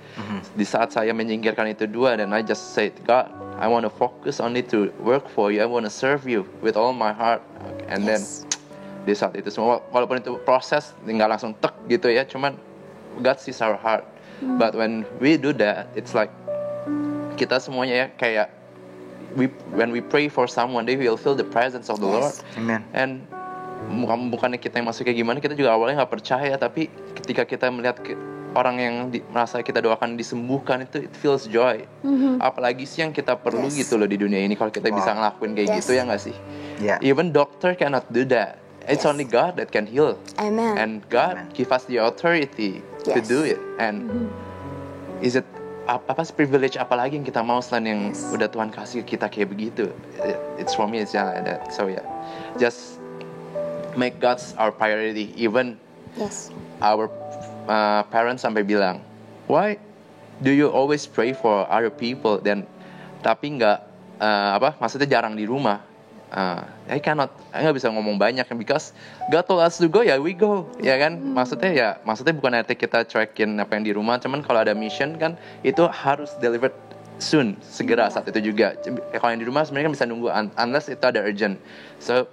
Di saat saya menyingkirkan itu dua, dan I just said, God, I want to focus on it to work for you, I want to serve you with all my heart, and then di saat itu semua, walaupun itu proses nggak langsung tek gitu ya, cuman God sees our heart. But when we do that, it's like kita semuanya ya kayak when we pray for someone, they will feel the presence of the Lord. Amen. And bukannya kita yang masuk kayak gimana, kita juga awalnya nggak percaya, tapi ketika kita melihat orang yang merasa kita doakan disembuhkan, itu it feels joy. Apalagi sih yang kita perlu gitu loh di dunia ini, kalau kita bisa ngelakuin kayak gitu ya nggak sih? Even doctor cannot do that. It's only God that can heal. Amen. And God give us the authority to do it. And is it apa privilege apalagi yang kita mau selain yang udah Tuhan kasih kita kayak begitu? It's for me, it's like that. So just make God's our priority. Even our parents sampai bilang, why do you always pray for other people? Dan tapi nggak maksudnya jarang di rumah. I nggak bisa ngomong banyak, because God told us to go, ya we go, ya kan? Maksudnya bukan arti kita cuekin apa yang di rumah, cuman kalau ada mission kan itu harus delivered soon, segera saat itu juga. Kalau yang di rumah sebenarnya kan bisa nunggu unless itu ada urgent. So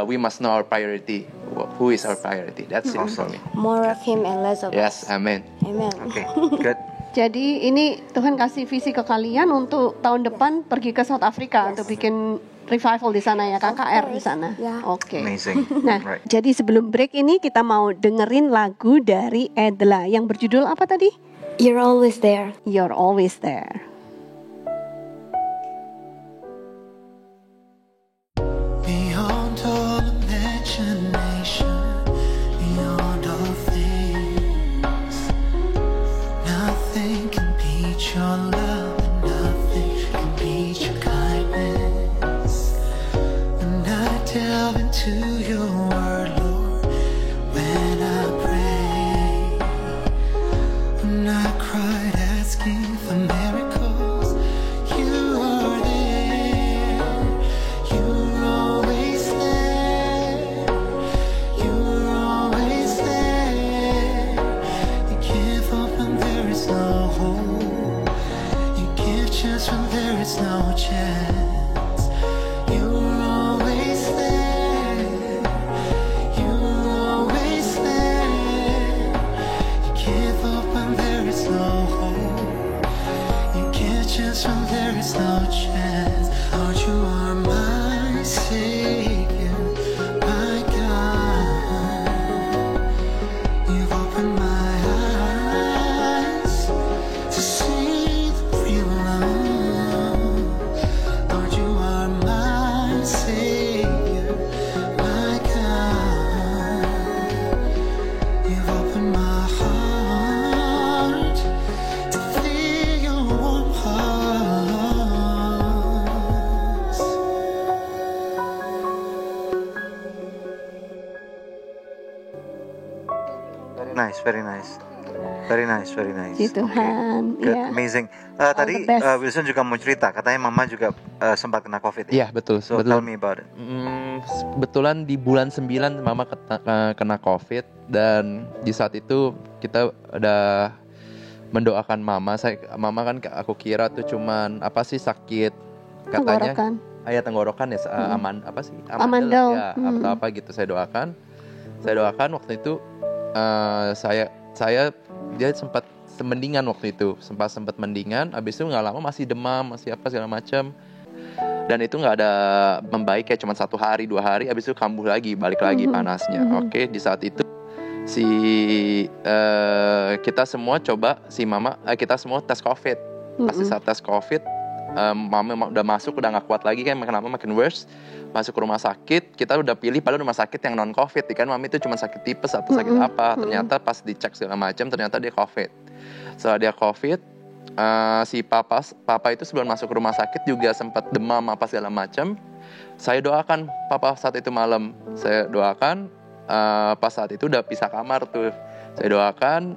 we must know our priority. Who is our priority? That's it for me. More of Him and less of us. Yes, amen. Amen. Okay, good. Jadi ini Tuhan kasih visi ke kalian untuk tahun depan pergi ke South Africa untuk bikin revival di sana ya, KKR di sana. Oke. Amazing. Nah, jadi sebelum break ini kita mau dengerin lagu dari Edla yang berjudul apa tadi? You're always there. You're always there. Beyond all imagination, beyond all things, nothing can beat your love, and nothing can beat your kindness. When I delve into your word, Lord, when I pray, when I cried asking for miracles, you are there. You're always there. You're always there. You give up when there is no hope. You give chance when there is no chance. You're always there. You're always there. You give up when there is no hope. You give chance when there is no chance. Lord, you are my Savior, my God. You've opened my eyes to see the real love. Lord, you are my Savior, my God. You've opened my heart to feel your warm hearts. Very nice. Very nice, very nice. Puji Tuhan, Good, ya. amazing. All Tadi the best. Wilson juga mau cerita, katanya mama juga sempat kena COVID. Iya, betul. So betul. tell me about it. Kebetulan di bulan 9 mama kena COVID, dan di saat itu kita udah mendoakan mama. Mama kan aku kira tuh cuman apa sih, sakit katanya. Tenggorokan. Tenggorokan ya, apa sih? Amandel. Ya, atau apa gitu. Saya doakan waktu itu dia sempat mendingan waktu itu, sempat mendingan. Abis itu nggak lama masih demam, masih apa segala macam. Dan itu nggak ada membaik, kayak cuma 1 hari 2 hari, abis itu kambuh lagi, balik lagi panasnya. Oke, di saat itu kita semua kita semua tes COVID. Pasti saat tes COVID, mama udah masuk, udah nggak kuat lagi kan, makin worse. Masuk ke rumah sakit, kita udah pilih pada rumah sakit yang non COVID, kan mami itu cuma sakit tipes atau sakit apa. Ternyata pas dicek segala macam, ternyata dia COVID. Setelah dia COVID, si papa itu sebelum masuk ke rumah sakit juga sempat demam apa segala macam. Saya doakan papa saat itu malam. Saya doakan pas saat itu udah pisah kamar tuh. Saya doakan,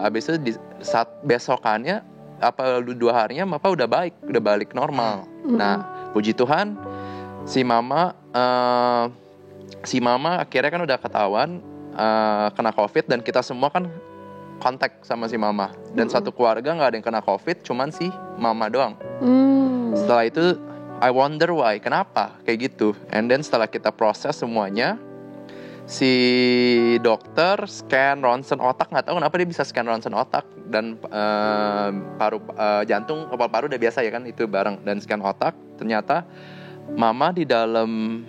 habis itu saat besokannya 2 harinya papa udah baik, udah balik normal. Nah, puji Tuhan, si mama akhirnya kan udah ketahuan kena COVID, dan kita semua kan kontak sama si mama. Dan satu keluarga nggak ada yang kena COVID, cuman si mama doang. Setelah itu I wonder why, kenapa kayak gitu. And then setelah kita proses semuanya, si dokter scan ronsen otak, nggak tahu kenapa dia bisa scan ronsen otak, dan jantung, kepala paru udah biasa ya kan, itu bareng, dan scan otak, ternyata mama di dalam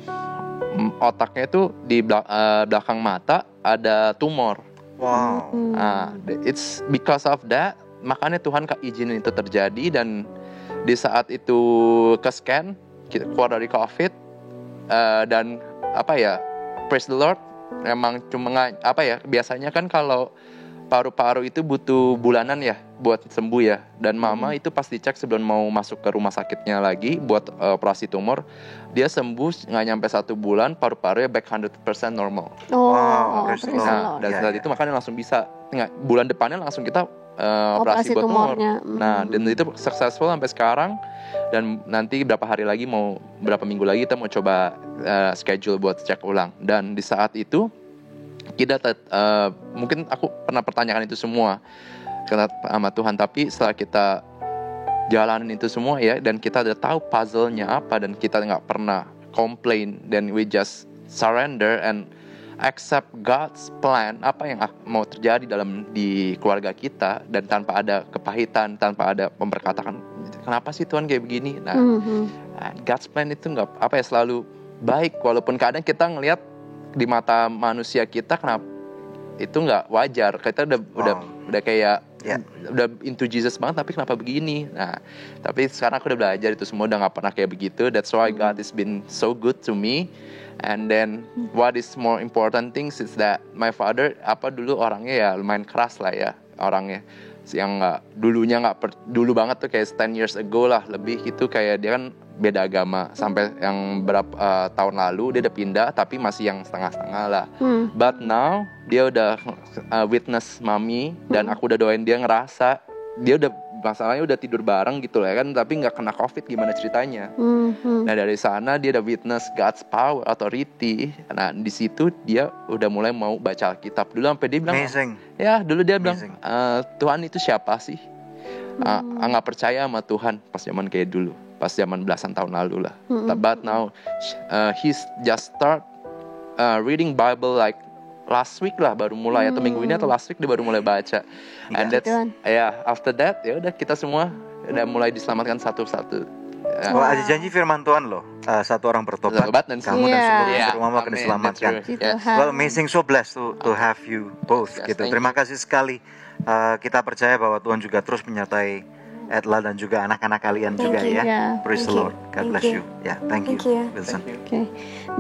otaknya itu di belakang mata ada tumor. Wow. It's because of that, makanya Tuhan izinin itu terjadi. Dan di saat itu ke scan, kita keluar dari COVID, dan praise the Lord, emang cuma biasanya kan kalau paru-paru itu butuh bulanan ya buat sembuh ya. Dan mama itu pas dicek sebelum mau masuk ke rumah sakitnya lagi buat operasi tumor, dia sembuh nggak nyampe 1 bulan, paru-parunya back 100% normal. Dan saat itu makanya langsung bisa, bulan depannya langsung kita operasi buat tumor. Nah, dan itu successful sampai sekarang. Dan nanti berapa minggu lagi kita mau coba schedule buat cek ulang. Dan di saat itu kita mungkin aku pernah pertanyakan itu semua sama Tuhan, tapi setelah kita jalanin itu semua ya, dan kita udah tahu puzzle-nya apa, dan kita nggak pernah complain, dan we just surrender and accept God's plan, apa yang mau terjadi di keluarga kita, dan tanpa ada kepahitan, tanpa ada memperkatakan kenapa sih Tuhan kayak begini. Nah, God's plan itu selalu baik, walaupun kadang kita ngelihat di mata manusia kita kenapa itu nggak wajar. Kita udah kayak udah into Jesus banget, tapi kenapa begini? Nah, tapi sekarang aku udah belajar itu semua, udah gak pernah kayak begitu. That's why God has been so good to me. And then what is more important things is that my father dulu orangnya ya lumayan keras lah ya orangnya, yang dulu banget tuh kayak 10 years ago lah lebih gitu, kayak dia kan beda agama sampai yang berapa tahun lalu dia udah pindah, tapi masih yang setengah-setengah lah. But now dia udah witness mami, dan aku udah doain dia, ngerasa dia udah masalahnya udah tidur bareng gitu lah kan, tapi nggak kena COVID, gimana ceritanya. Nah dari sana dia udah witness God's power, authority. Nah di situ dia udah mulai mau baca Alkitab. Dulu sampai dia bilang, dulu dia bilang, Tuhan itu siapa sih? Nggak percaya sama Tuhan pas zaman kayak dulu, pas zaman belasan tahun lalu lah. But now he's just start reading Bible like last week lah baru mulai, atau minggu ini atau last week dia baru mulai baca. And that's after that ya udah kita semua udah mulai diselamatkan satu-satu. Ada janji firman Tuhan loh, satu orang bertobat, kamu dan seluruh rumahmu akan diselamatkan. Well, amazing, so blessed to have you both. Gitu. Terima kasih sekali. Kita percaya bahwa Tuhan juga terus menyertai Edla dan juga anak-anak kalian juga ya. Praise the Lord. God bless you. Ya, thank you, Wilson.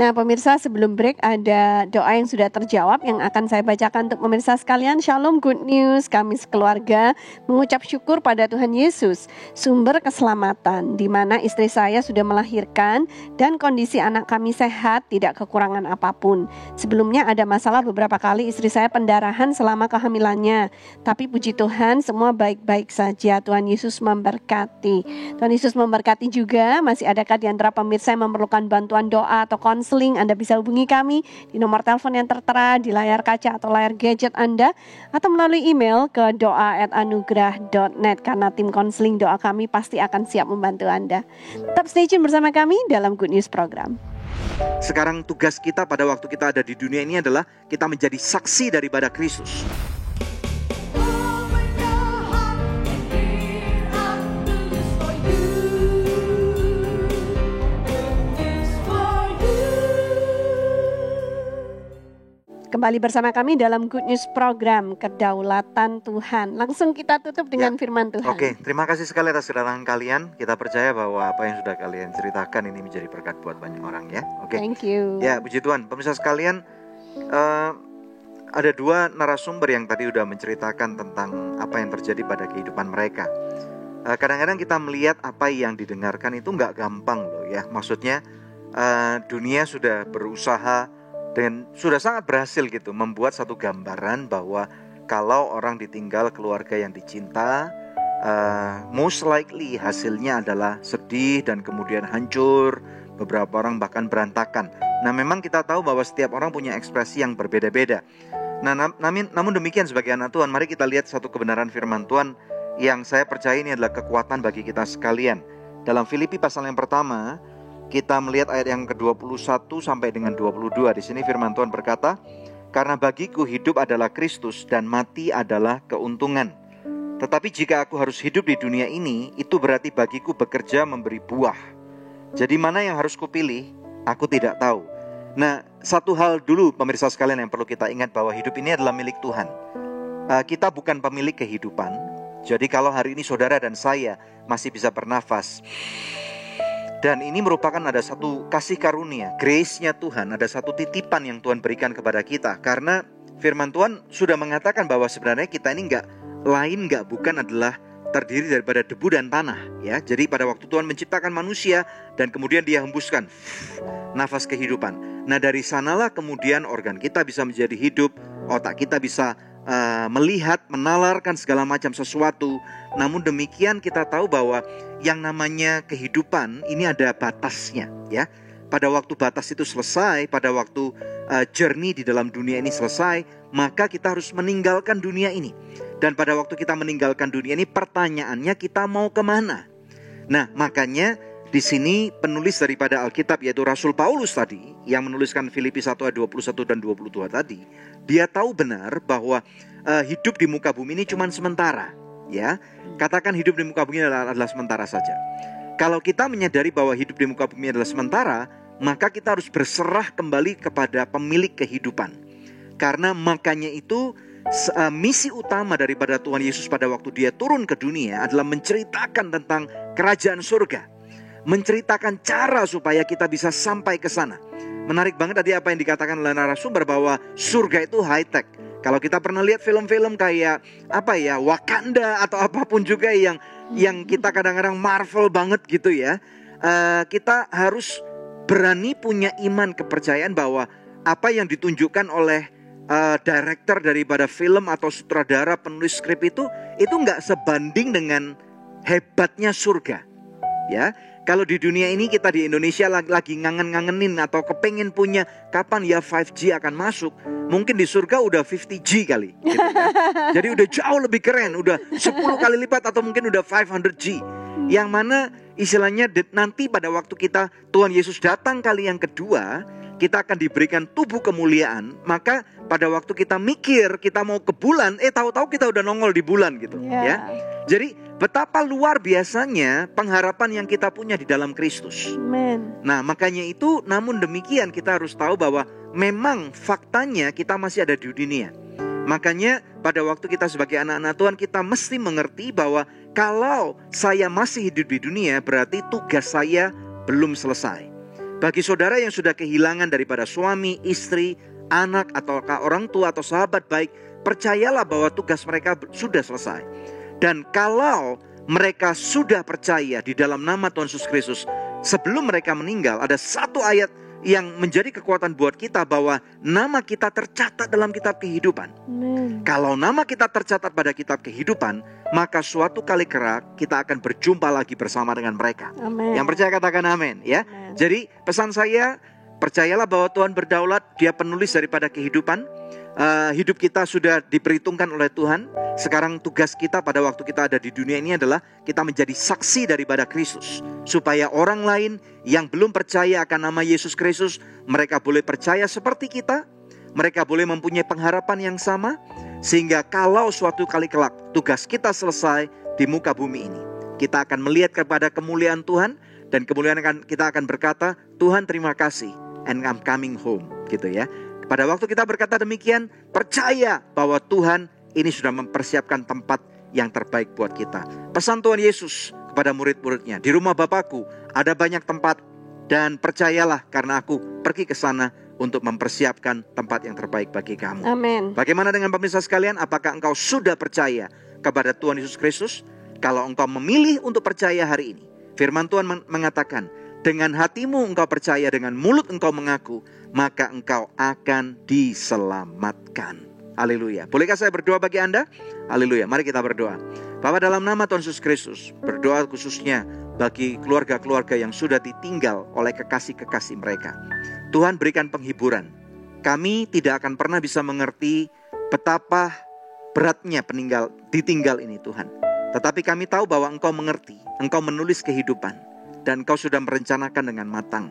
Nah, pemirsa, sebelum break ada doa yang sudah terjawab yang akan saya bacakan untuk pemirsa sekalian. Shalom, good news. Kami sekeluarga mengucap syukur pada Tuhan Yesus, sumber keselamatan, di mana istri saya sudah melahirkan dan kondisi anak kami sehat, tidak kekurangan apapun. Sebelumnya ada masalah beberapa kali istri saya pendarahan selama kehamilannya, tapi puji Tuhan semua baik-baik saja. Tuhan Yesus memberkati. Tuhan Yesus memberkati juga. Masih adakah di antara pemirsa yang memerlukan bantuan doa atau konseling? Anda bisa hubungi kami di nomor telepon yang tertera di layar kaca atau layar gadget Anda, atau melalui email ke doa@anugerah.net, karena tim konseling doa kami pasti akan siap membantu Anda. Tetap stay tune bersama kami dalam Good News Program. Sekarang tugas kita pada waktu kita ada di dunia ini adalah kita menjadi saksi daripada Kristus. Kembali bersama kami dalam Good News Program Kedaulatan Tuhan. Langsung kita tutup dengan firman Tuhan. Oke, terima kasih sekali atas kedatangan kalian. Kita percaya bahwa apa yang sudah kalian ceritakan ini menjadi berkat buat banyak orang ya. Oke. Thank you. Ya, puji Tuhan. Pemirsa sekalian, ada dua narasumber yang tadi sudah menceritakan tentang apa yang terjadi pada kehidupan mereka. Kadang-kadang kita melihat apa yang didengarkan itu nggak gampang loh ya. Maksudnya dunia sudah berusaha dan sudah sangat berhasil gitu membuat satu gambaran bahwa kalau orang ditinggal keluarga yang dicinta, most likely hasilnya adalah sedih dan kemudian hancur, beberapa orang bahkan berantakan. Nah memang kita tahu bahwa setiap orang punya ekspresi yang berbeda-beda. Nah namun demikian sebagai anak Tuhan, mari kita lihat satu kebenaran firman Tuhan yang saya percaya ini adalah kekuatan bagi kita sekalian. Dalam Filipi pasal yang pertama, kita melihat ayat yang ke-21 sampai dengan 22. Di sini firman Tuhan berkata, "Karena bagiku hidup adalah Kristus dan mati adalah keuntungan. Tetapi jika aku harus hidup di dunia ini, itu berarti bagiku bekerja memberi buah. Jadi mana yang harus kupilih? Aku tidak tahu." Nah, satu hal dulu pemirsa sekalian yang perlu kita ingat, bahwa hidup ini adalah milik Tuhan. Kita bukan pemilik kehidupan. Jadi kalau hari ini saudara dan saya masih bisa bernafas, dan ini merupakan ada satu kasih karunia, grace-nya Tuhan, ada satu titipan yang Tuhan berikan kepada kita. Karena firman Tuhan sudah mengatakan bahwa sebenarnya kita ini bukan adalah terdiri daripada debu dan tanah ya. Jadi pada waktu Tuhan menciptakan manusia dan kemudian Dia hembuskan nafas kehidupan. Nah dari sanalah kemudian organ kita bisa menjadi hidup, otak kita bisa melihat, menalarkan segala macam sesuatu. Namun demikian kita tahu bahwa yang namanya kehidupan ini ada batasnya ya. Pada waktu batas itu selesai, pada waktu journey di dalam dunia ini selesai, maka kita harus meninggalkan dunia ini. Dan pada waktu kita meninggalkan dunia ini, pertanyaannya kita mau kemana? Nah makanya di sini penulis daripada Alkitab, yaitu Rasul Paulus tadi, yang menuliskan Filipi 1 ayat 21 dan 22 tadi, dia tahu benar bahwa hidup di muka bumi ini cuma sementara ya. Katakan hidup di muka bumi adalah sementara saja. Kalau kita menyadari bahwa hidup di muka bumi adalah sementara, maka kita harus berserah kembali kepada pemilik kehidupan. Karena makanya itu misi utama daripada Tuhan Yesus pada waktu dia turun ke dunia adalah menceritakan tentang kerajaan surga. Menceritakan cara supaya kita bisa sampai ke sana. Menarik banget tadi apa yang dikatakan oleh narasumber bahwa surga itu high tech. Kalau kita pernah lihat film-film kayak Wakanda atau apapun juga yang kita kadang-kadang Marvel banget gitu ya. Kita harus berani punya iman kepercayaan bahwa apa yang ditunjukkan oleh director daripada film atau sutradara penulis skrip itu nggak sebanding dengan hebatnya surga. Ya, kalau di dunia ini kita di Indonesia lagi ngangen-ngangenin atau kepengen punya kapan ya 5G akan masuk, mungkin di surga udah 50G kali. Gitu kan? Jadi udah jauh lebih keren, udah 10 kali lipat atau mungkin udah 500G. Yang mana istilahnya nanti pada waktu Tuhan Yesus datang kali yang kedua, kita akan diberikan tubuh kemuliaan. Maka pada waktu kita mikir kita mau ke bulan, tahu-tahu kita udah nongol di bulan gitu. Ya. Jadi betapa luar biasanya pengharapan yang kita punya di dalam Kristus. Amen. Nah makanya itu, namun demikian kita harus tahu bahwa memang faktanya kita masih ada di dunia. Makanya pada waktu kita sebagai anak-anak Tuhan, kita mesti mengerti bahwa kalau saya masih hidup di dunia, berarti tugas saya belum selesai. Bagi saudara yang sudah kehilangan daripada suami, istri, anak, atau orang tua atau sahabat baik, percayalah bahwa tugas mereka sudah selesai. Dan kalau mereka sudah percaya di dalam nama Tuhan Yesus Kristus, sebelum mereka meninggal, ada satu ayat yang menjadi kekuatan buat kita bahwa nama kita tercatat dalam kitab kehidupan. Amen. Kalau nama kita tercatat pada kitab kehidupan, maka suatu kali kelak kita akan berjumpa lagi bersama dengan mereka. Amen. Yang percaya katakan amin ya. Amen. Jadi pesan saya, percayalah bahwa Tuhan berdaulat, Dia penulis daripada kehidupan. Hidup kita sudah diperhitungkan oleh Tuhan. Sekarang tugas kita pada waktu kita ada di dunia ini adalah kita menjadi saksi daripada Kristus, supaya orang lain yang belum percaya akan nama Yesus Kristus, mereka boleh percaya seperti kita. Mereka boleh mempunyai pengharapan yang sama, sehingga kalau suatu kali kelak tugas kita selesai di muka bumi ini, kita akan melihat kepada kemuliaan Tuhan, dan kemuliaan kita akan berkata, Tuhan terima kasih, and I'm coming home, gitu ya. Pada waktu kita berkata demikian, percaya bahwa Tuhan ini sudah mempersiapkan tempat yang terbaik buat kita. Pesan Tuhan Yesus kepada murid-muridnya, di rumah Bapakku ada banyak tempat, dan percayalah karena aku pergi ke sana untuk mempersiapkan tempat yang terbaik bagi kamu. Amin. Bagaimana dengan pemirsa sekalian? Apakah engkau sudah percaya kepada Tuhan Yesus Kristus? Kalau engkau memilih untuk percaya hari ini, firman Tuhan mengatakan, dengan hatimu engkau percaya, dengan mulut engkau mengaku, maka engkau akan diselamatkan. Haleluya. Bolehkah saya berdoa bagi Anda? Haleluya. Mari kita berdoa. Bapa, dalam nama Tuhan Yesus Kristus, berdoa khususnya bagi keluarga-keluarga yang sudah ditinggal oleh kekasih-kekasih mereka. Tuhan berikan penghiburan. Kami tidak akan pernah bisa mengerti betapa beratnya ditinggal ini Tuhan. Tetapi kami tahu bahwa Engkau mengerti, Engkau menulis kehidupan, dan Engkau sudah merencanakan dengan matang.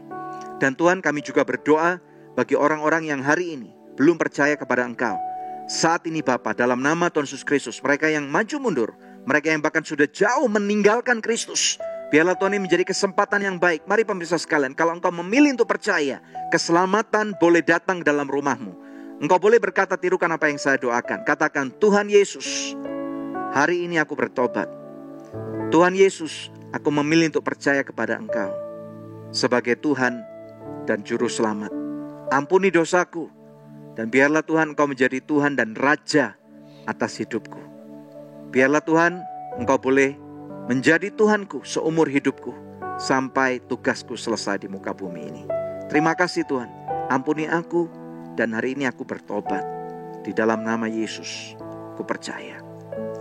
Dan Tuhan, kami juga berdoa bagi orang-orang yang hari ini belum percaya kepada Engkau. Saat ini Bapa, dalam nama Tuhan Yesus Kristus, mereka yang maju mundur, mereka yang bahkan sudah jauh meninggalkan Kristus, biarlah Tuhan ini menjadi kesempatan yang baik. Mari pemirsa sekalian, kalau engkau memilih untuk percaya, keselamatan boleh datang dalam rumahmu. Engkau boleh berkata, tirukan apa yang saya doakan. Katakan, Tuhan Yesus, hari ini aku bertobat. Tuhan Yesus, aku memilih untuk percaya kepada Engkau sebagai Tuhan dan Juru Selamat. Ampuni dosaku, dan biarlah Tuhan Engkau menjadi Tuhan dan Raja atas hidupku. Biarlah Tuhan Engkau boleh menjadi Tuhanku seumur hidupku, sampai tugasku selesai di muka bumi ini. Terima kasih Tuhan, ampuni aku, dan hari ini aku bertobat. Di dalam nama Yesus, aku percaya.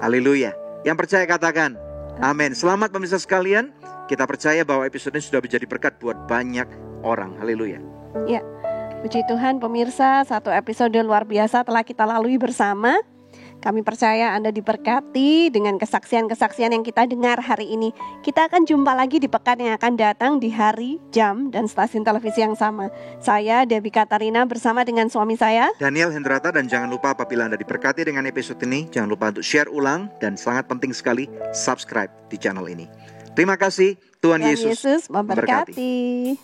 Haleluya. Yang percaya katakan amin. Selamat pemirsa sekalian, kita percaya bahwa episode ini sudah menjadi berkat buat banyak orang. Haleluya. Ya, puji Tuhan pemirsa, satu episode luar biasa telah kita lalui bersama. Kami percaya Anda diberkati dengan kesaksian-kesaksian yang kita dengar hari ini. Kita akan jumpa lagi di pekan yang akan datang di hari, jam, dan stasiun televisi yang sama. Saya Debbie Katarina bersama dengan suami saya Daniel Hendrata, dan jangan lupa apabila Anda diberkati dengan episode ini, jangan lupa untuk share ulang, dan sangat penting sekali subscribe di channel ini. Terima kasih, Tuhan Yesus memberkati.